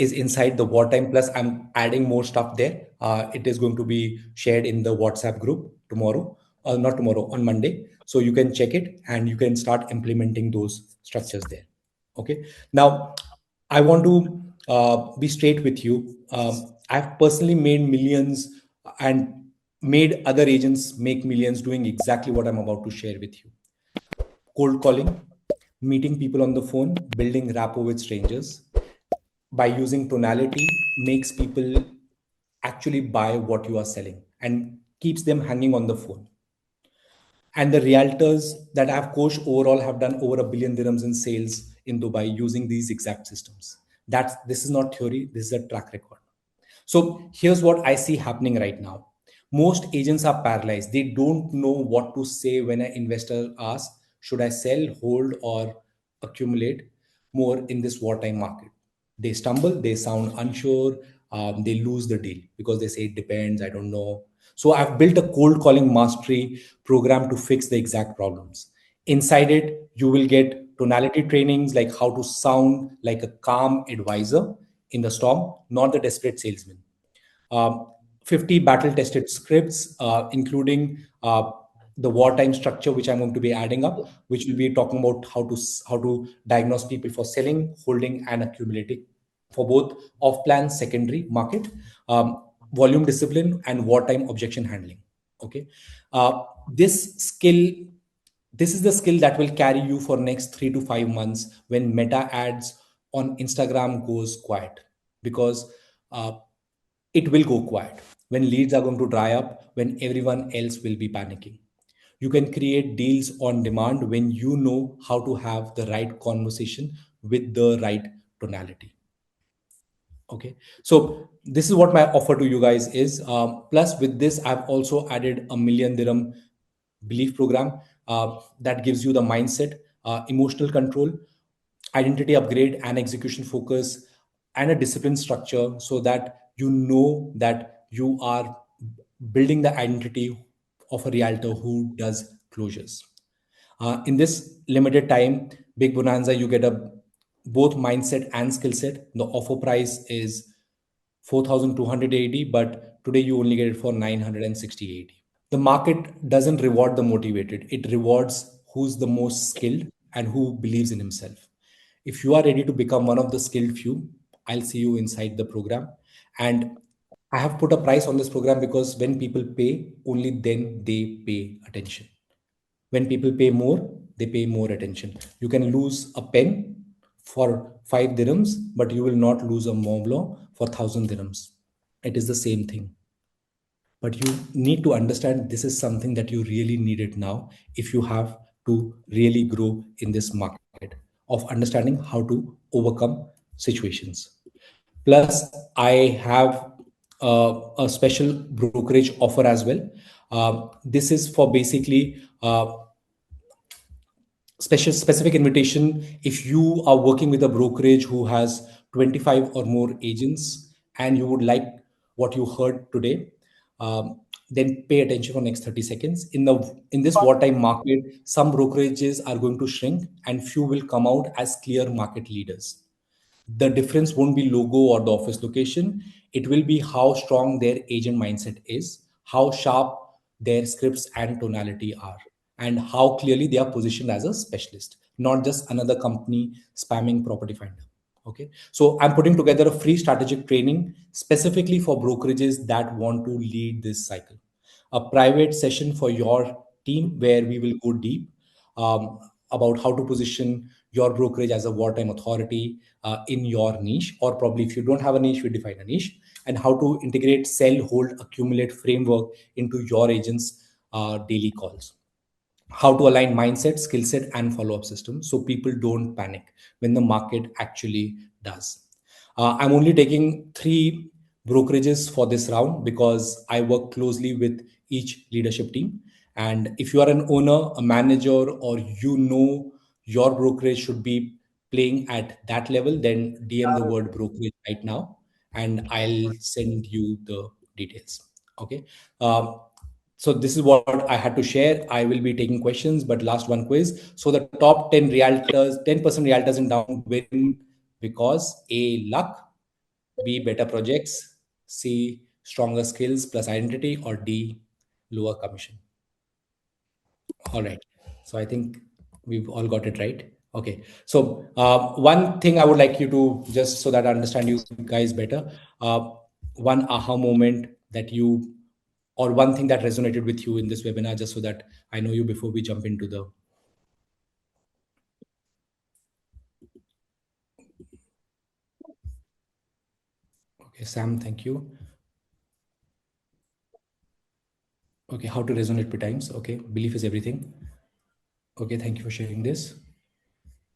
is inside the Wartime Plus. I'm adding more stuff there. It is going to be shared in the WhatsApp group tomorrow, not tomorrow, on Monday. So you can check it and you can start implementing those structures there. Okay. Now, I want to be straight with you. I've personally made millions and made other agents make millions doing exactly what I'm about to share with you: cold calling, meeting people on the phone, building rapport with strangers. By using tonality, makes people actually buy what you are selling and keeps them hanging on the phone. And the realtors that I've coached overall have done over 1 billion dirhams in sales in Dubai using these exact systems. This is not theory, this is a track record. So here's what I see happening right now. Most agents are paralyzed. They don't know what to say when an investor asks, should I sell, hold, or accumulate more in this wartime market? They stumble, they sound unsure, they lose the deal because they say it depends, I don't know. So I've built a cold calling mastery program to fix the exact problems. Inside it, you will get tonality trainings, like how to sound like a calm advisor in the storm, not the desperate salesman. um, 50 battle tested scripts, including the wartime structure, which I'm going to be adding up, which will be talking about how to diagnose people for selling, holding, and accumulating for both off plan secondary market, volume discipline, and wartime objection handling. Okay. This skill, this is the skill that will carry you for next 3 to 5 months when meta ads on Instagram goes quiet, because uh, it will go quiet when leads are going to dry up, when everyone else will be panicking. You can create deals on demand when you know how to have the right conversation with the right tonality. Okay, so this is what my offer to you guys is. Plus, with this, I've also added 1 million dirham belief program that gives you the mindset, emotional control, identity upgrade, and execution focus, and a discipline structure, so that you know that you are building the identity of a realtor who does closures. In this limited time, big bonanza, you get a both mindset and skill set. The offer price is 4,280, but today you only get it for 960. The market doesn't reward the motivated, it rewards who's the most skilled and who believes in himself. If you are ready to become one of the skilled few, I'll see you inside the program. And I have put a price on this program because when people pay, only then they pay attention. When people pay more, they pay more attention. You can lose a pen for 5 dirhams, but you will not lose a Mont Blanc for 1,000 dirhams. It is the same thing. But you need to understand this is something that you really need it now if you have to really grow in this market of understanding how to overcome situations. Plus, I have a special brokerage offer as well. This is for basically specific invitation. If you are working with a brokerage who has 25 or more agents and you would like what you heard today, then pay attention for next 30 seconds. In this wartime market, some brokerages are going to shrink and few will come out as clear market leaders. The difference won't be logo or the office location. It will be how strong their agent mindset is, how sharp their scripts and tonality are, and how clearly they are positioned as a specialist, not just another company spamming property finder. Okay, so I'm putting together a free strategic training specifically for brokerages that want to lead this cycle, a private session for your team where we will go deep about how to position your brokerage as a wartime authority in your niche, or probably if you don't have a niche, we define a niche, and how to integrate sell, hold, accumulate framework into your agents' daily calls, how to align mindset, skill set, and follow up system so people don't panic when the market actually does. I'm only taking 3 brokerages for this round because I work closely with each leadership team. And if you are an owner, a manager, or you know your brokerage should be playing at that level, then DM the word brokerage right now and I'll send you the details. Okay. So this is what I had to share. I will be taking questions, but last one quiz. So the top 10 realtors, 10% realtors in down win because A, luck, B, better projects, C, stronger skills plus identity, or D, lower commission? All right. So I think we've all got it right. Okay. So one thing I would like you to, just so that I understand you guys better, one aha moment that you, or one thing that resonated with you in this webinar, just so that I know you before we jump into the. Okay, Sam, thank you. Okay, how to resonate with times. Okay, belief is everything. Okay, thank you for sharing this.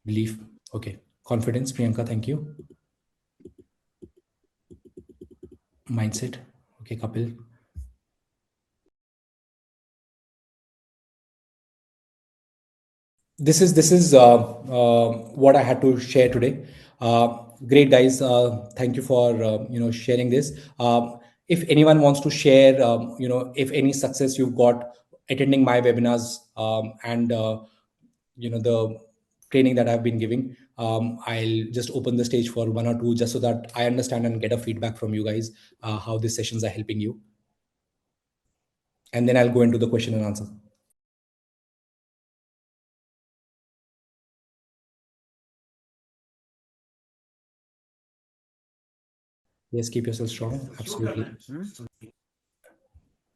Belief. Okay, confidence. Priyanka, thank you. Mindset. Okay, Kapil. This is what I had to share today. Great guys, thank you for sharing this. If anyone wants to share, if any success you've got attending my webinars, and the training that I've been giving, I'll just open the stage for one or two, just so that I understand and get a feedback from you guys, how these sessions are helping you, and then I'll go into the question and answer. Yes, keep yourself strong. Absolutely.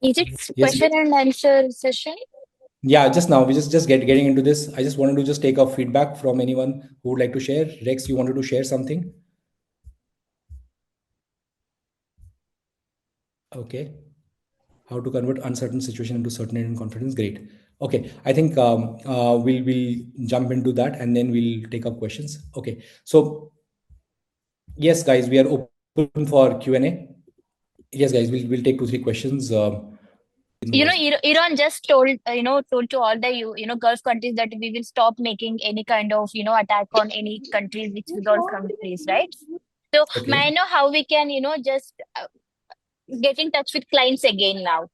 Is it Yes. question and answer session? Yeah, just now we just getting into this. I just wanted to just take a feedback from anyone who would like to share. Rex, you wanted to share something? Okay. How to convert uncertain situation into certainty and confidence? Great. Okay, I think we'll jump into that, and then we'll take up questions. Okay. So yes, guys, we are open for Q&A. Yes, guys, we'll take 2-3 questions. Iran just told told to all the Gulf countries that we will stop making any kind of attack on any countries which is Gulf countries, right? So may I Okay. know how we can just get in touch with clients again now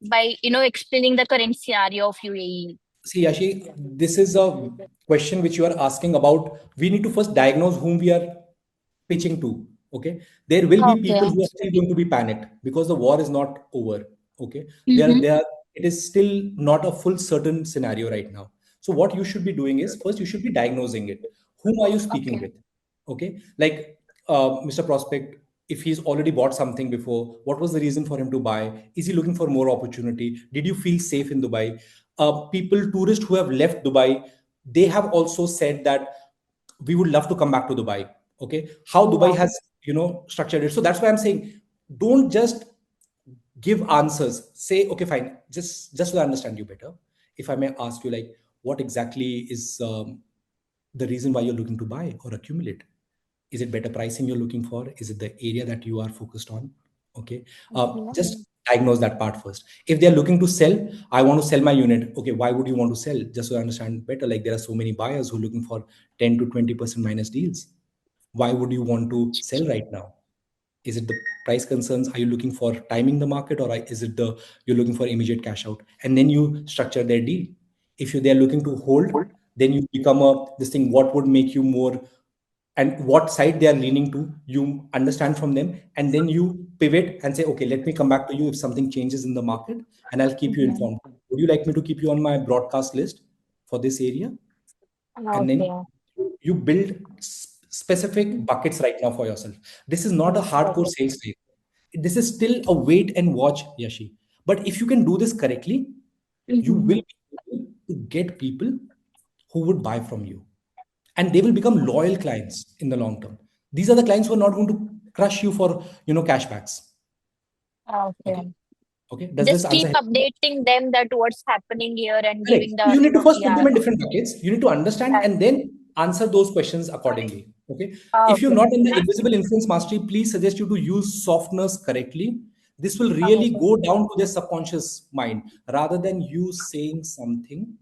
by explaining the current scenario of UAE. See, Yashi, this is a question which you are asking about. We need to first diagnose whom we are pitching to. Okay, there will be people Okay. who are still going to be panicked because the war is not over. Okay, Mm-hmm. it is still not a full certain scenario right now. So what you should be doing is, first you should be diagnosing it. Whom are you speaking Okay. with? Okay, like Mr. Prospect, if he's already bought something before, what was the reason for him to buy? Is he looking for more opportunity? Did you feel safe in Dubai? People, tourists who have left Dubai, they have also said that we would love to come back to Dubai. Okay, how Dubai Yeah. has structured it. So that's why I'm saying, don't just give answers. Say, okay, fine. Just so I understand you better, if I may ask you, like, what exactly is the reason why you're looking to buy or accumulate? Is it better pricing you're looking for? Is it the area that you are focused on? Okay, just diagnose that part first. If they're looking to sell, I want to sell my unit. Okay, why would you want to sell? Just so I understand better, like there are so many buyers who are looking for 10 to 20% minus deals. Why would you want to sell right now? Is it the price concerns? Are you looking for timing the market, or is it the you're looking for immediate cash out? And then you structure their deal. If they're looking to hold, then you become a this thing. What would make you more, and what side they are leaning to, you understand from them, and then you pivot and say, okay, let me come back to you if something changes in the market, and I'll keep you Mhm. informed. Would you like me to keep you on my broadcast list for this area? And then Okay. you build specific buckets right now for yourself. This is not a hardcore Okay. sales phase. This is still a wait and watch, Yashi. But if you can do this correctly, you Mm-hmm. will be able to get people who would buy from you, and they will become loyal clients in the long term. These are the clients who are not going to crush you for cashbacks. Okay. Okay. Okay, does this Just answer keep help? updating them that what's happening here and Correct. giving So the, you need to first put yeah. them in different buckets. You need to understand That, and then answer those questions accordingly. Okay. If you're okay. not in the invisible influence mastery, please suggest you to use softeners correctly. This will really Okay. go down to their subconscious mind rather than you saying something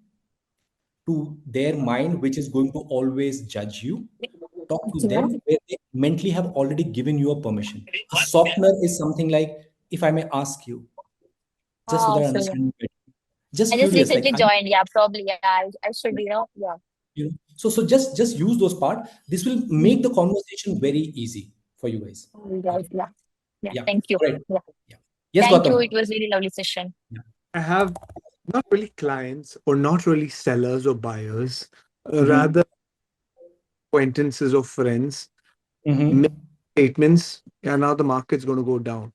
to their mind, which is going to always judge you. Talk to Yeah. them where they mentally have already given you a permission. A softener is something like, if I may ask you, just so that I So yeah. understand you better, just I just curious, like, recently joined. Yeah, probably. Yeah, I should, yeah. so just use those part. This will make the conversation very easy. for you guys. Right. Yeah. Yeah. Yeah. Thank you. All right. Yeah. Yeah. Yes, Thank you. Gautam. It was really lovely session. Yeah. I have not really clients or not really sellers or buyers, Mm-hmm. rather acquaintances or friends make Mm-hmm. statements. Yeah, now the market's going to go down.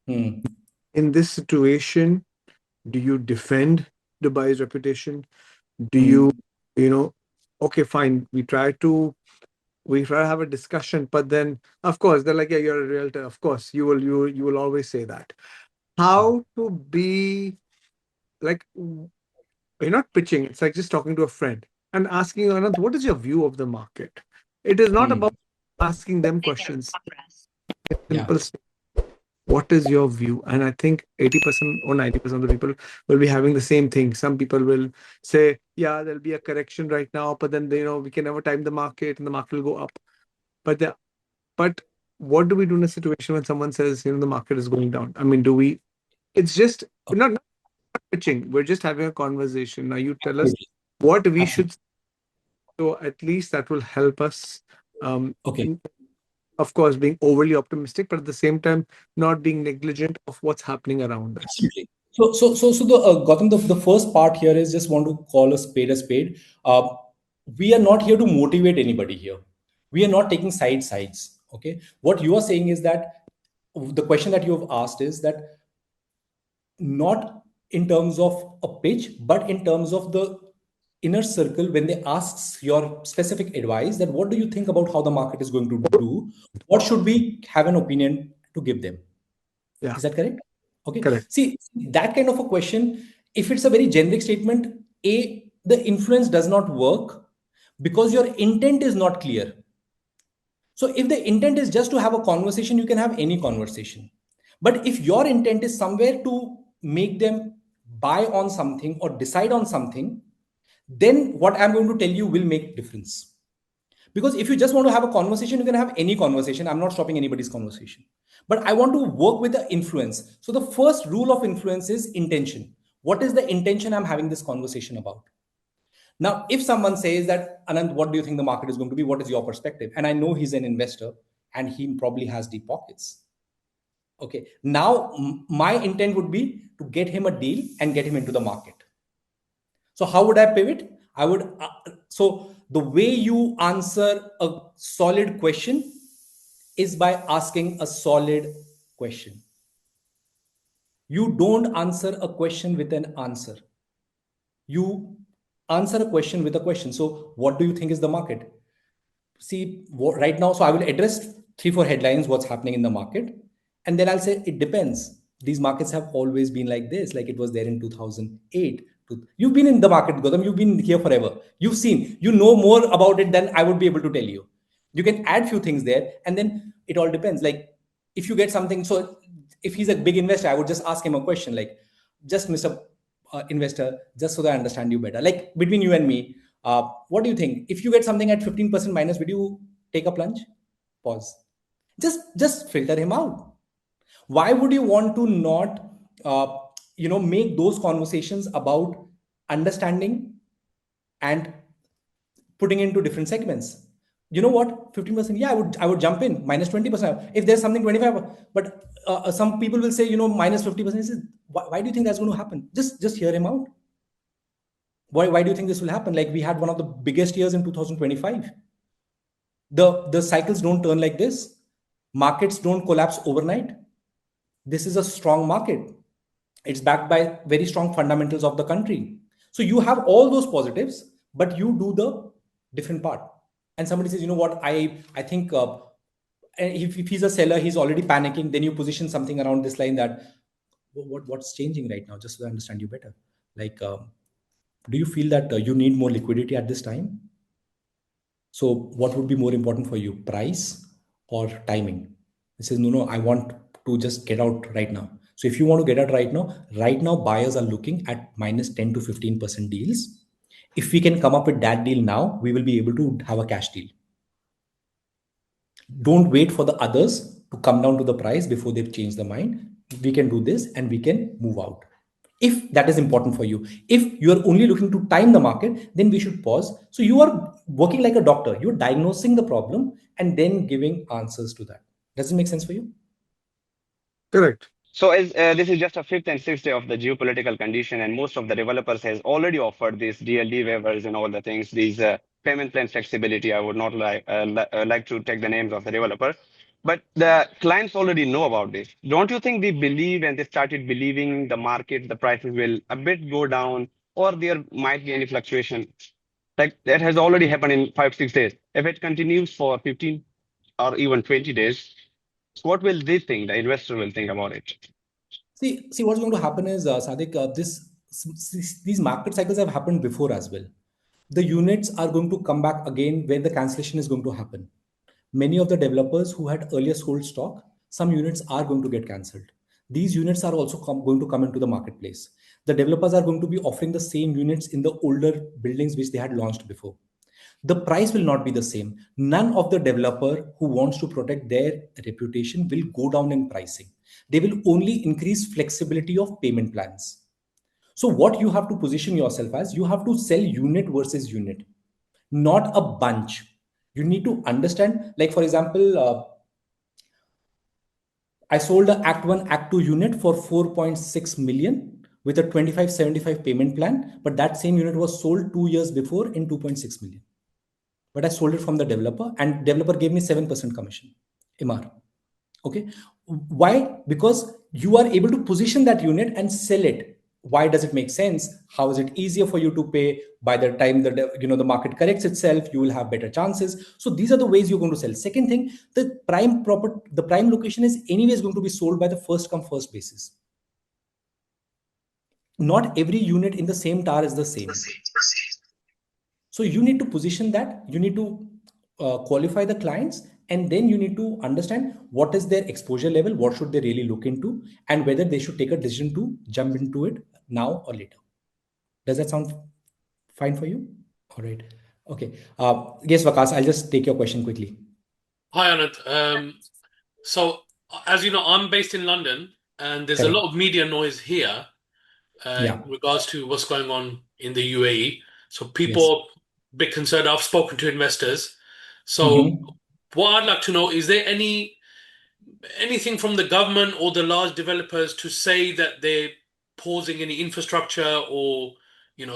Mm. In this situation, do you defend the buyer's reputation? Do Mm. you know, okay, fine, we try to have a discussion, but then of course they're like, yeah, you're a realtor. Of course, you will always say that. How to be like you're not pitching, it's like just talking to a friend and asking Anant, what is your view of the market? It is not Mm. about asking them questions. Yeah. Simple. What is your view? And I think 80% or 90% of the people will be having the same thing. Some people will say, yeah, there'll be a correction right now, but then we can never time the market and the market will go up. But what do we do in a situation when someone says, the market is going down? I mean, it's just Okay. not pitching, we're just having a conversation. Now you tell us Absolutely. what we Absolutely. should, so at least that will help us. Okay. Of course, being overly optimistic, but at the same time, not being negligent of what's happening around us. Absolutely. So the Gautam, the first part here is just want to call a spade a spade. We are not here to motivate anybody here. We are not taking sides. Okay. What you are saying is that the question that you have asked is that not in terms of a pitch, but in terms of the inner circle when they ask your specific advice that what do you think about how the market is going to do? What should we have an opinion to give them? Yeah, Is that correct? Okay. correct. See, that kind of a question, if it's a very generic statement, the influence does not work because your intent is not clear. So if the intent is just to have a conversation, you can have any conversation. But if your intent is somewhere to make them buy on something or decide on something, then what I'm going to tell you will make difference. Because if you just want to have a conversation, you can have any conversation. I'm not stopping anybody's conversation. But I want to work with the influence. So the first rule of influence is intention. What is the intention I'm having this conversation about? Now, if someone says that, Anant, what do you think the market is going to be? What is your perspective? And I know he's an investor and he probably has deep pockets. Okay. Now, my intent would be to get him a deal and get him into the market. So how would I pivot? I would, so the way you answer a solid question is by asking a solid question. You don't answer a question with an answer. You answer a question with a question. So what do you think is the market? See, right now, so I will address 3 4 headlines, what's happening in the market, and then I'll say it depends. These markets have always been like this, like it was there in 2008. You've been in the market, Gautam, you've been here forever. You've seen, you know more about it than I would be able to tell you. You can add few things there, and then it all depends. Like if you get something, so if he's a big investor, I would just ask him a question like, just Mr. Investor, just so that I understand you better, like between you and me, what do you think? If you get something at 15% minus, would you take a plunge? Pause. Just filter him out. Why would you want to not, make those conversations about understanding and putting into different segments? You know what? 15%. Yeah, I would jump in. Minus 20%. If there's something 25, but some people will say, minus 50%. Why do you think that's going to happen? Just hear him out. Why do you think this will happen? Like we had one of the biggest years in 2025. The cycles don't turn like this. Markets don't collapse overnight. This is a strong market. It's backed by very strong fundamentals of the country. So you have all those positives, but you do the different part. And somebody says, you know what, I think if he's a seller, he's already panicking. Then you position something around this line that what's changing right now, just so I understand you better. Like, do you feel that you need more liquidity at this time? So what would be more important for you, price or timing? He says, no, I want to just get out right now. So if you want to get out right now, buyers are looking at minus 10 to 15% deals. If we can come up with that deal now, we will be able to have a cash deal. Don't wait for the others to come down to the price before they've changed their mind. We can do this and we can move out. if that is important for you. If you are only looking to time the market, then we should pause. So you are working like a doctor. You're diagnosing the problem and then giving answers to that. Does it make sense for you? Correct. So as this is just a fifth and sixth day of the geopolitical condition, and most of the developers has already offered these DLD waivers and all the things, these payment plan flexibility. I would not like to take the names of the developer, but the clients already know about this. Don't you think they believe and they started believing the market, the prices will a bit go down, or there might be any fluctuation? Like that has already happened in 5 6 days. If it continues for 15 or even 20 days, what will they think? The investor will think about it. See, what's going to happen is, Sadiq, these market cycles have happened before as well. The units are going to come back again where the cancellation is going to happen. Many of the developers who had earlier sold stock, some units are going to get cancelled. These units are also going to come into the marketplace. The developers are going to be offering the same units in the older buildings which they had launched before. The price will not be the same. None of the developer who wants to protect their reputation will go down in pricing. They will only increase flexibility of payment plans. So what you have to position yourself as, you have to sell unit versus unit, not a bunch. You need to understand, like for example, I sold a Act 1, Act 2 unit for 4.6 million with a 25/75 payment plan, but that same unit was sold 2 years before in 2.6 million. But I sold it from the developer, and developer gave me 7% commission, MR. Okay. Why? Because you are able to position that unit and sell it. Why does it make sense? How is it easier for you to pay? By the time the market corrects itself, you will have better chances. So these are the ways you're going to sell. Second thing, the prime location is anyways going to be sold by the first come first basis. Not every unit in the same tower is the same. So you need to position that. You need to qualify the clients, and then you need to understand what is their exposure level, what should they really look into, and whether they should take a decision to jump into it now or later. Does that sound fine for you? All right. Okay. Yes, Vakas, I'll just take your question quickly. Hi, Anant. So, as you know, I'm based in London, and there's a lot of media noise here in regards to what's going on in the UAE. So people are a bit concerned. I've spoken to investors. So what I'd like to know, is there anything from the government or the large developers to say that they're pausing any infrastructure or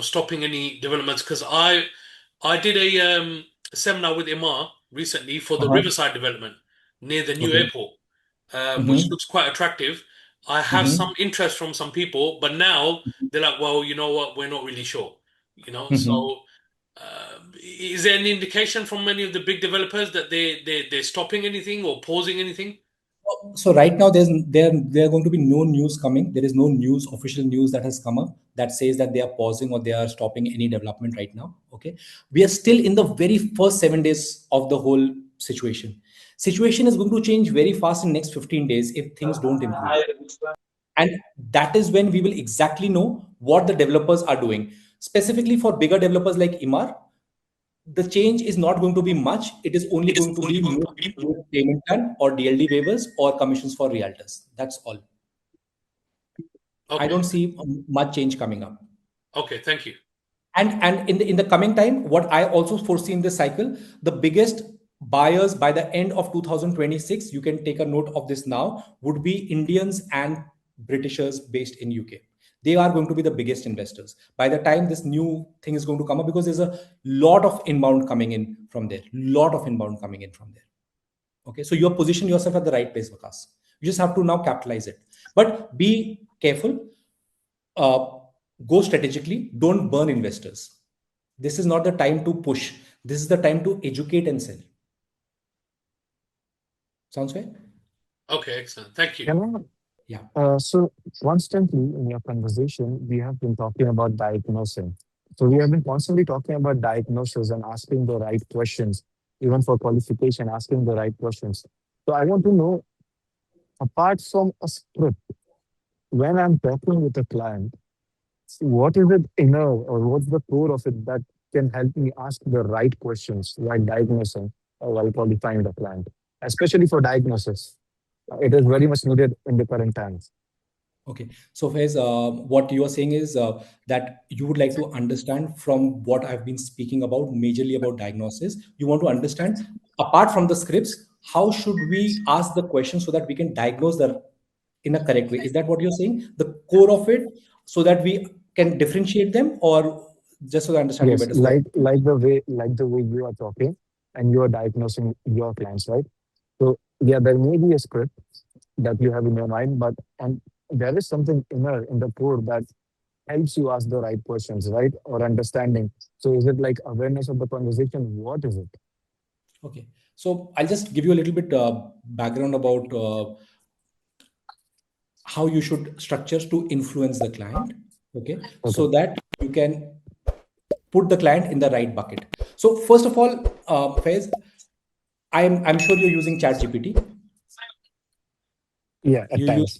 stopping any developments? Because I did a seminar with Imar recently for the Riverside development near the new airport, which looks quite attractive. I have some interest from some people, but now they're like, well, you know what, we're not really sure. So is there any indication from many of the big developers that they're stopping anything or pausing anything? So right now there are going to be no news coming. There is no official news that has come up that says that they are pausing or they are stopping any development right now. Okay, we are still in the very first 7 days of the whole situation is going to change very fast in next 15 days if things don't improve. And that is when we will exactly know what the developers are doing. Specifically for bigger developers like Imar, the change is not going to be much. It is only going to be more payment plan or DLD waivers or commissions for realtors. That's all. Okay. I don't see much change coming up. Okay, thank you. And in the coming time, what I also foresee in this cycle, the biggest buyers by the end of 2026, you can take a note of this now, would be Indians and Britishers based in UK. They are going to be the biggest investors by the time this new thing is going to come up, because there's a lot of inbound coming in from there. Okay, so you're positioning yourself at the right place, Vikas. You just have to now capitalize it. But be careful. Go strategically. Don't burn investors. This is not the time to push. This is the time to educate and sell. Sounds fair? Okay, excellent. Thank you. Yeah. So constantly in your conversation, we have been talking about diagnosing. So we have been constantly talking about diagnosis and asking the right questions, even for qualification, asking the right questions. So I want to know, apart from a script, when I'm talking with a client, what is it inner or what's the core of it that can help me ask the right questions while diagnosing or while qualifying the client, especially for diagnosis? It is very much needed in the current times. Okay. So, Faiz, what you are saying is that you would like to understand from what I've been speaking about, majorly about diagnosis. You want to understand, apart from the scripts, how should we ask the question so that we can diagnose the in a correct way? Is that what you're saying? The core of it, so that we can differentiate them, or just so I understand you Yes, better, so that. like the way you are talking and you are diagnosing your clients, right? So yeah, there may be a script that you have in your mind, but and there is something inner in the core that helps you ask the right questions, right? Or understanding. So is it like awareness of the conversation? What is it? Okay. So I'll just give you a little bit background about how you should structure to influence the client. Okay. Okay. So that you can put the client in the right bucket. So first of all, Faiz, I'm sure you're using ChatGPT. Yeah, at You use, times.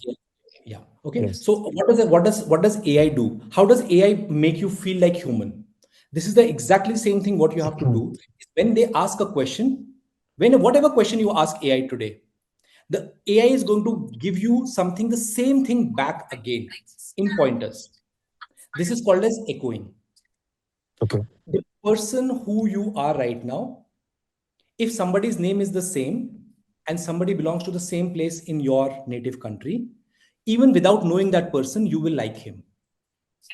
yeah. Okay. Yes. So what does AI do? How does AI make you feel like human? This is the exactly same thing. What you have to Mm, do is when they ask a question, when whatever question you ask AI today, the AI is going to give you something, the same thing back again in pointers. This is called as echoing. okay. The person who you are right now, if somebody's name is the same and somebody belongs to the same place in your native country, even without knowing that person, you will like him.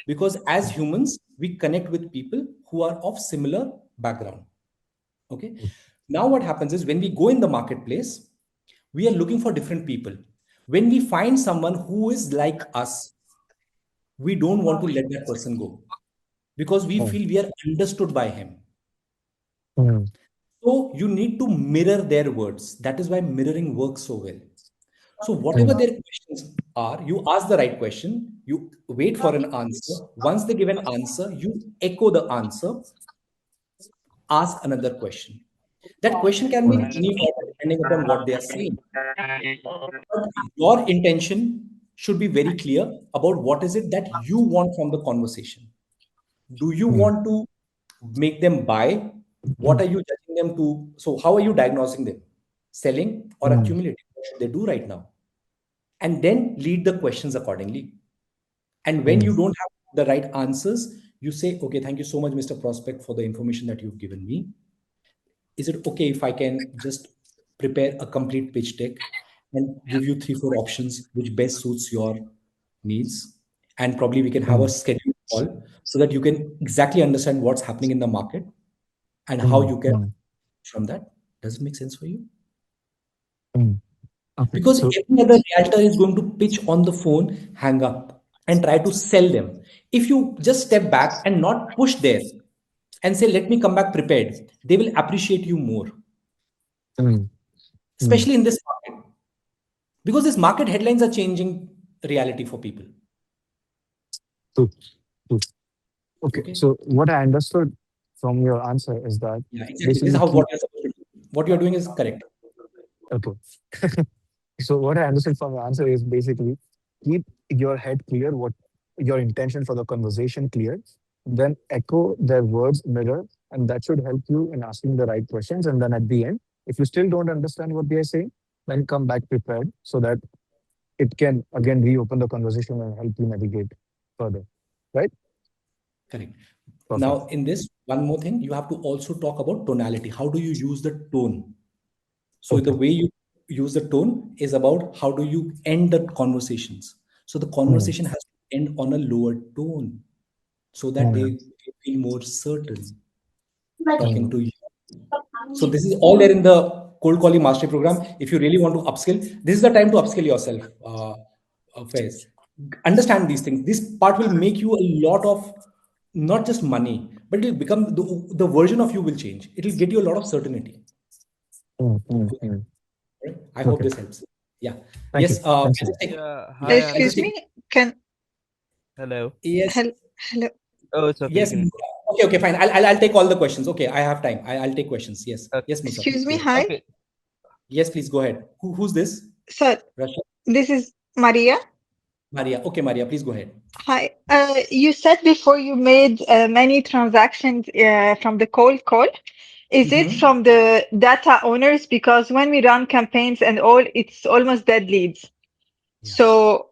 Because as humans, we connect with people who are of similar background. Okay. Now, what happens is when we go in the marketplace, we are looking for different people. When we find someone who is like us, we don't want to let that person go because we Mm, feel we are understood by him. mm, So you need to mirror their words. That is why mirroring works so well. So whatever mm, their questions are, you ask the right question, you wait for an answer. Once they give an answer, you echo the answer, ask another question. That question can be in any form depending upon what they are saying. But your intention should be very clear about what is it that you want from the conversation. Do you mm, want to make them buy? What are you judging them to? So how are you diagnosing them? Selling or mm, accumulating? What should they do right now? And then lead the questions accordingly. And when mm, you don't have the right answers, you say, okay, thank you so much, Mr. Prospect, for the information that you've given me. Is it okay if I can just prepare a complete pitch deck and give you 3 4 options which best suits your needs? And probably we can have a mm, scheduled call so that you can exactly understand what's happening in the market and how mm, you can mm, from that. Does it make sense for you? mm. Okay. Because So every other realtor is going to pitch on the phone, hang up, and try to sell them. If you just step back and not push there and say, let me come back prepared, they will appreciate you more, mm, mm, especially in this market. Because this market headlines are changing reality for people. true, true. Okay. Okay. So what I understood from your answer is that Yeah, exactly. This is basically how what keep you're supposed to do. What you're doing is correct. okay. So what I understood from your answer is basically keep your head clear, what your intention for the conversation clear, then echo their words, mirror, and that should help you in asking the right questions. And then at the end, if you still don't understand what they are saying, then come back prepared so that it can again reopen the conversation and help you navigate further. Right? Correct. Perfect. Now, in this, one more thing, you have to also talk about tonality. How do you use the tone? So the Okay. way you use the tone is about how do you end the conversations. So the Mm, conversation has to end on a lower tone so that mm, they feel more certain talking mm, to you. So this is all there in the cold calling mastery program. If you really want to upskill, this is the time to upskill yourself. Faiz. Understand these things. This part will make you a lot of not just money, but it will become the version of you will change. It will get you a lot of certainty. mm, mm, mm. Right? I hope Okay. this helps. Yeah. Thank you. Yes. Thanks a I'll lot. just take, Yeah, yeah. hi I'll just Anand. Excuse take. me, can Hello. Yes. hello. Oh, it's okay. You Yes. can. Okay. Okay. Fine. I'll take all the questions. Okay. I have time. I'll take questions. Yes. Uh, Yes, Musa. Please Excuse go me, ahead. hi. okay. Yes. Please go ahead. Who's this? Sir, Russia. this is Maria. Maria. Okay, Maria. Please go ahead. Hi. You said before you made many transactions from the cold call. Is it Mm-hmm. from the data owners? Because when we run campaigns and all, it's almost dead leads. Yeah. So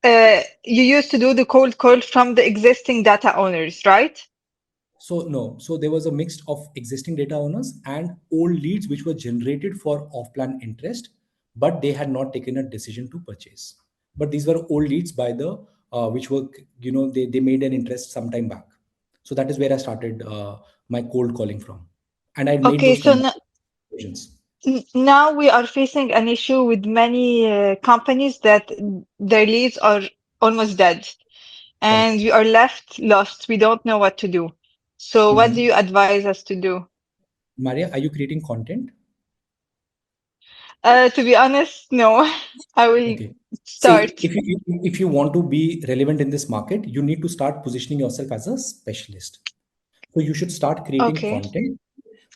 you used to do the cold call from the existing data owners, right? So no, so there was a mix of existing data owners and old leads which were generated for off-plan interest, but they had not taken a decision to purchase. But these were old leads by the which were, they made an interest some time back. So that is where I started my cold calling from, and I made Okay, those so conversions. now we are facing an issue with many companies that their leads are almost dead, and we are left lost. We don't know what to do. So, what do you advise us to do? Maria, are you creating content? To be honest, no. I will Okay. See, start. if you want to be relevant in this market, you need to start positioning yourself as a specialist. So you should start creating Okay. content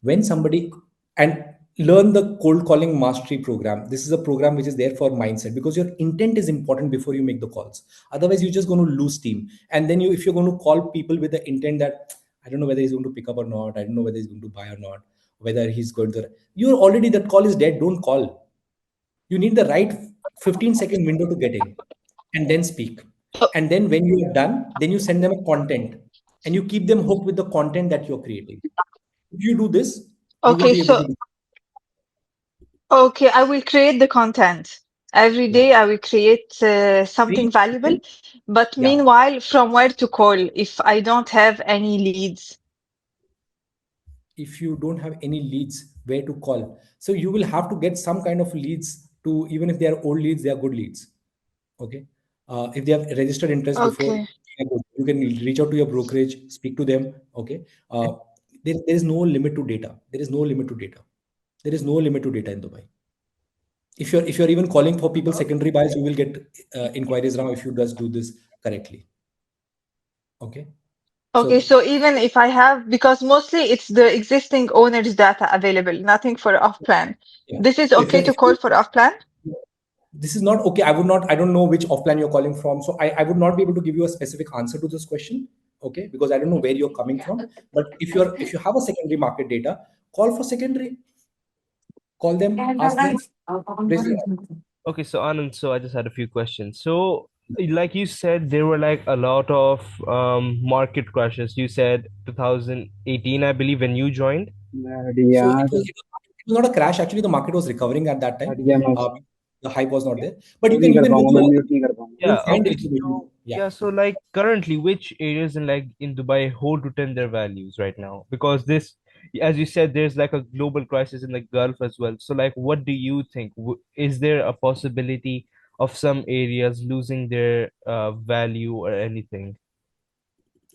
when somebody and learn the cold calling mastery program. This is a program which is there for mindset, because your intent is important before you make the calls. Otherwise, you're just going to lose steam. And then if you're going to call people with the intent that I don't know whether he's going to pick up or not, I don't know whether he's going to buy or not, whether he's going to, you're already, that call is dead. Don't call. You need the right 15-second window to get in and then speak. Oh, And then when you are done, then you send them a content and you keep them hooked with the content that you're creating. If you do this, you will okay, be able to so do. okay, I will create the content. Every Yeah. day I will create something Free valuable. content. But Yeah. meanwhile, from where to call if I don't have any leads? If you don't have any leads, where to call? So you will have to get some kind of leads to, even if they are old leads, they are good leads. Okay. If they have registered interest before, Okay. you can reach out to your brokerage, speak to them. Okay. There is no limit to data. There is no limit to data. There is no limit to data in Dubai. If you're even calling for people secondary buyers, you will get inquiries now if you just do this correctly. Okay. Okay, So so even if I have, because mostly it's the existing owner's data available, nothing for off plan. yeah. This is So if okay you're to if call for off plan? this is not okay, I don't know which off plan you're calling from, so I would not be able to give you a specific answer to this question. Okay, because I don't know where you're coming from. But if you have a secondary market data, call for secondary, call them, ask them, raise their hand. Okay, so Anand, so I just had a few questions. So, like you said, there were like a lot of market crashes. You said 2018, I believe, when you joined. So it was not a crash. Actually, the market was recovering at that time. The hype was not there. But you can go through all this. You'll Yeah, find okay. information. So Yeah. yeah, so like currently, which areas in Dubai hold to tend their values right now? Because this, as you said, there's like a global crisis in the Gulf as well. So like, what do you think? Is there a possibility of some areas losing their value or anything?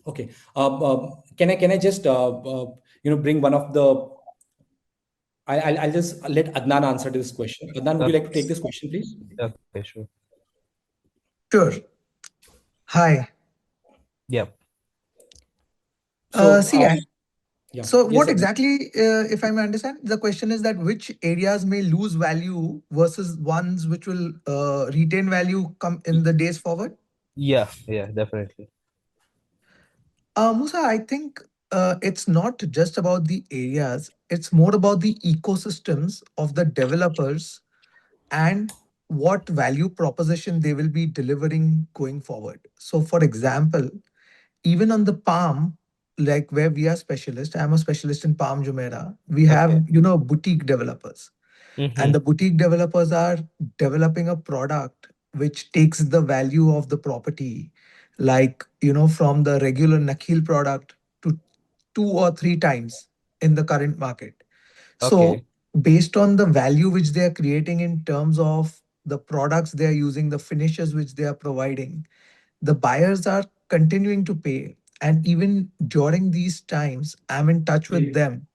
Okay. Can I just bring one of the. I'll just let Adnan answer this question. Adnan, would you like to take this question, please? Okay, sure. Sure. Hi. Yep. So See, yeah. so Yes, what Adnan. exactly, if I may understand, the question is that which areas may lose value versus ones which will retain value come in the days forward? Yeah, yeah, definitely. Musa, I think it's not just about the areas, it's more about the ecosystems of the developers and what value proposition they will be delivering going forward. So, for example, even on the Palm, like where we are specialists, I'm a specialist in Palm Jumeirah, we Okay. have, boutique developers. And Mm-hmm. the boutique developers are developing a product which takes the value of the property, like, from the regular Nakhil product to 2 or 3 times in the current market. So, Okay. based on the value which they are creating in terms of the products they are using, the finishes which they are providing, the buyers are continuing to pay. And even during these times, I'm in touch with them.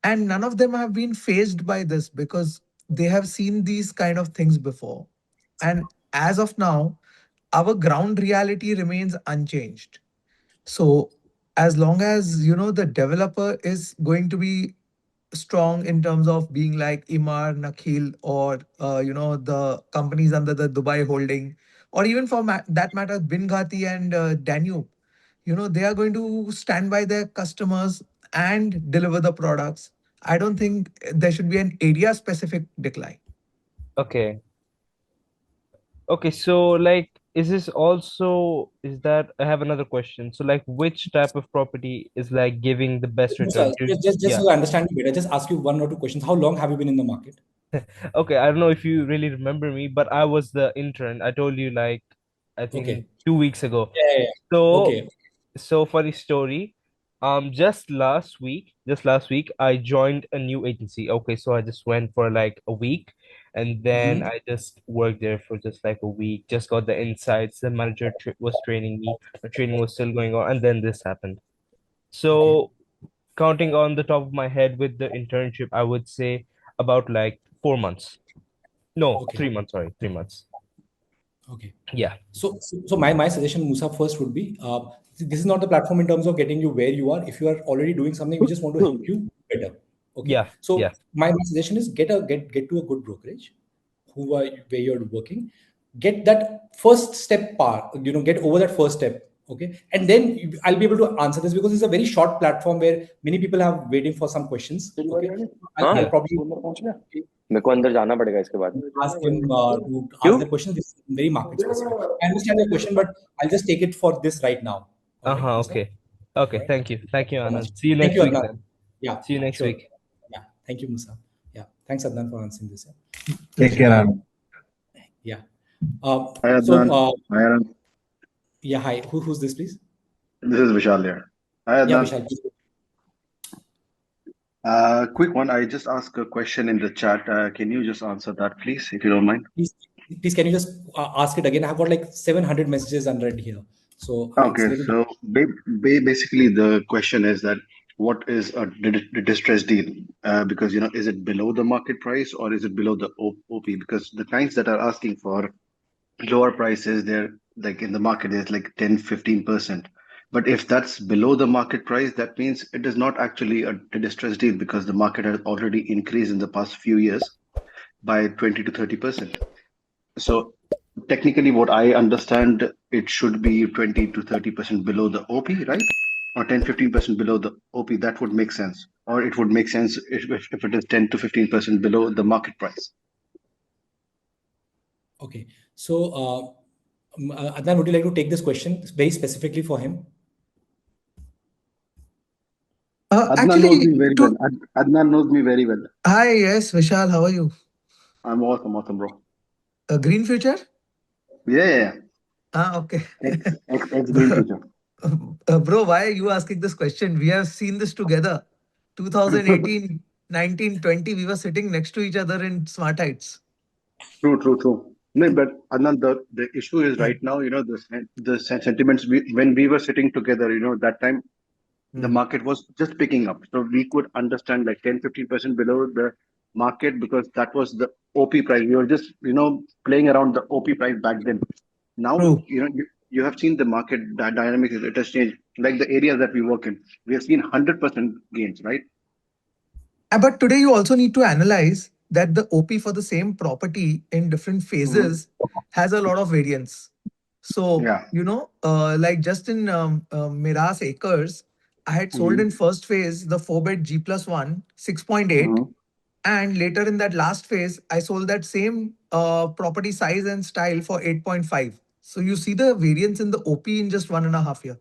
And none of them have been phased by this because they have seen these kind of things before. And as of now, our ground reality remains unchanged. So as long as the developer is going to be strong in terms of being like Imar, Nakhil, or the companies under the Dubai holding, or even for that matter, Bingati and Danube, they are going to stand by their customers and deliver the products. I don't think there should be an area specific decline. Okay. Okay, so like is this also, is that, I have another question. So like which type of property is like giving the best Musa, return? just Yeah. so I understand you better, just ask you one or two questions. How long have you been in the market? Okay, I don't know if you really remember me, but I was the intern. I told you like I think Okay. 2 weeks ago. Yeah, yeah, yeah. So Okay. so funny story. Just last week, I joined a new agency. Okay, so I just went for like a week, and then Hmm. I just worked there for just like a week. Just got the insights. The manager was training me. The training was still going on, and then this happened. Okay. So counting on the top of my head with the internship, I would say about like 4 months. No, Okay. 3 months. Sorry, 3 months. Okay. Yeah. So my suggestion, Musa, first would be this is not the platform in terms of getting you where you are. If you are already doing something, we just want to help you better. Okay. Yeah. So Yeah. my suggestion is get to a good brokerage, where you're working, get that first step part. Get over that first step. Okay, and then I'll be able to answer this because it's a very short platform where many people are waiting for some questions. Okay, I'll Yeah. probably मेरे को अंदर जाना पड़ेगा इसके बाद ask him to क्यों ask the question. This is very market specific. I understand your question, but I'll just take it for this right now. All right, Uh-huh. Musa? Okay. Okay. All right. Thank you. Thank you, So much. Anand. See you Thank next you, week Adnan. then. Yeah, See you next sure. week. Yeah, thank you, Musa. Yeah, thanks, Adnan, for answering this. Take care, Uh, Anand. yeah. Hi, So, Adnan. Hi, Anand. yeah, hi. Who's this, please? This is Vishal here. Hi, Yeah, Adnan. Vishal. Please. Quick one. I just asked a question in the chat. Can you just answer that, please, if you don't mind? Please, can you just ask it again? I've got like 700 messages unread here, so it's a Okay, little. so basically the question is that what is a distressed deal? Because is it below the market price or is it below the OP? Because the clients that are asking for lower prices, they're like in the market is like 10-15%. But if that's below the market price, that means it is not actually a distressed deal because the market has already increased in the past few years by 20 to 30%. So technically, what I understand, it should be 20 to 30% below the OP, right? Or 10-15% below the OP. That would make sense. Or it would make sense if it is 10 to 15% below the market price. Okay, so Adnan, would you like to take this question very specifically for him? Adnan knows Actually, me very well. Adnan knows me very well. hi, yes, Vishal, how are you? I'm awesome, bro. Green Future? Yeah. Okay. Ex Green Future. Bro, why are you asking this question? We have seen this together. 2018, 19, 20, we were sitting next to each other in Smart Heights. True. No, but Anand, the issue is right now, the sentiments, when we were sitting together, that time the market was just picking up. So we could understand like 10-15% below the market because that was the OP price. We were just, playing around the OP price back then. Now, True. you have seen the market dynamics, it has changed. Like the areas that we work in, we have seen 100% gains, right? But today you also need to analyze that the OP for the same property in different phases has a lot of variance. So, Yeah. like just in Miras Acres, I had sold in first phase the 4-bed G+1, 6.8. And later in that last phase, I sold that same property size and style for 8.5. So you see the variance in the OP in just 1.5 year.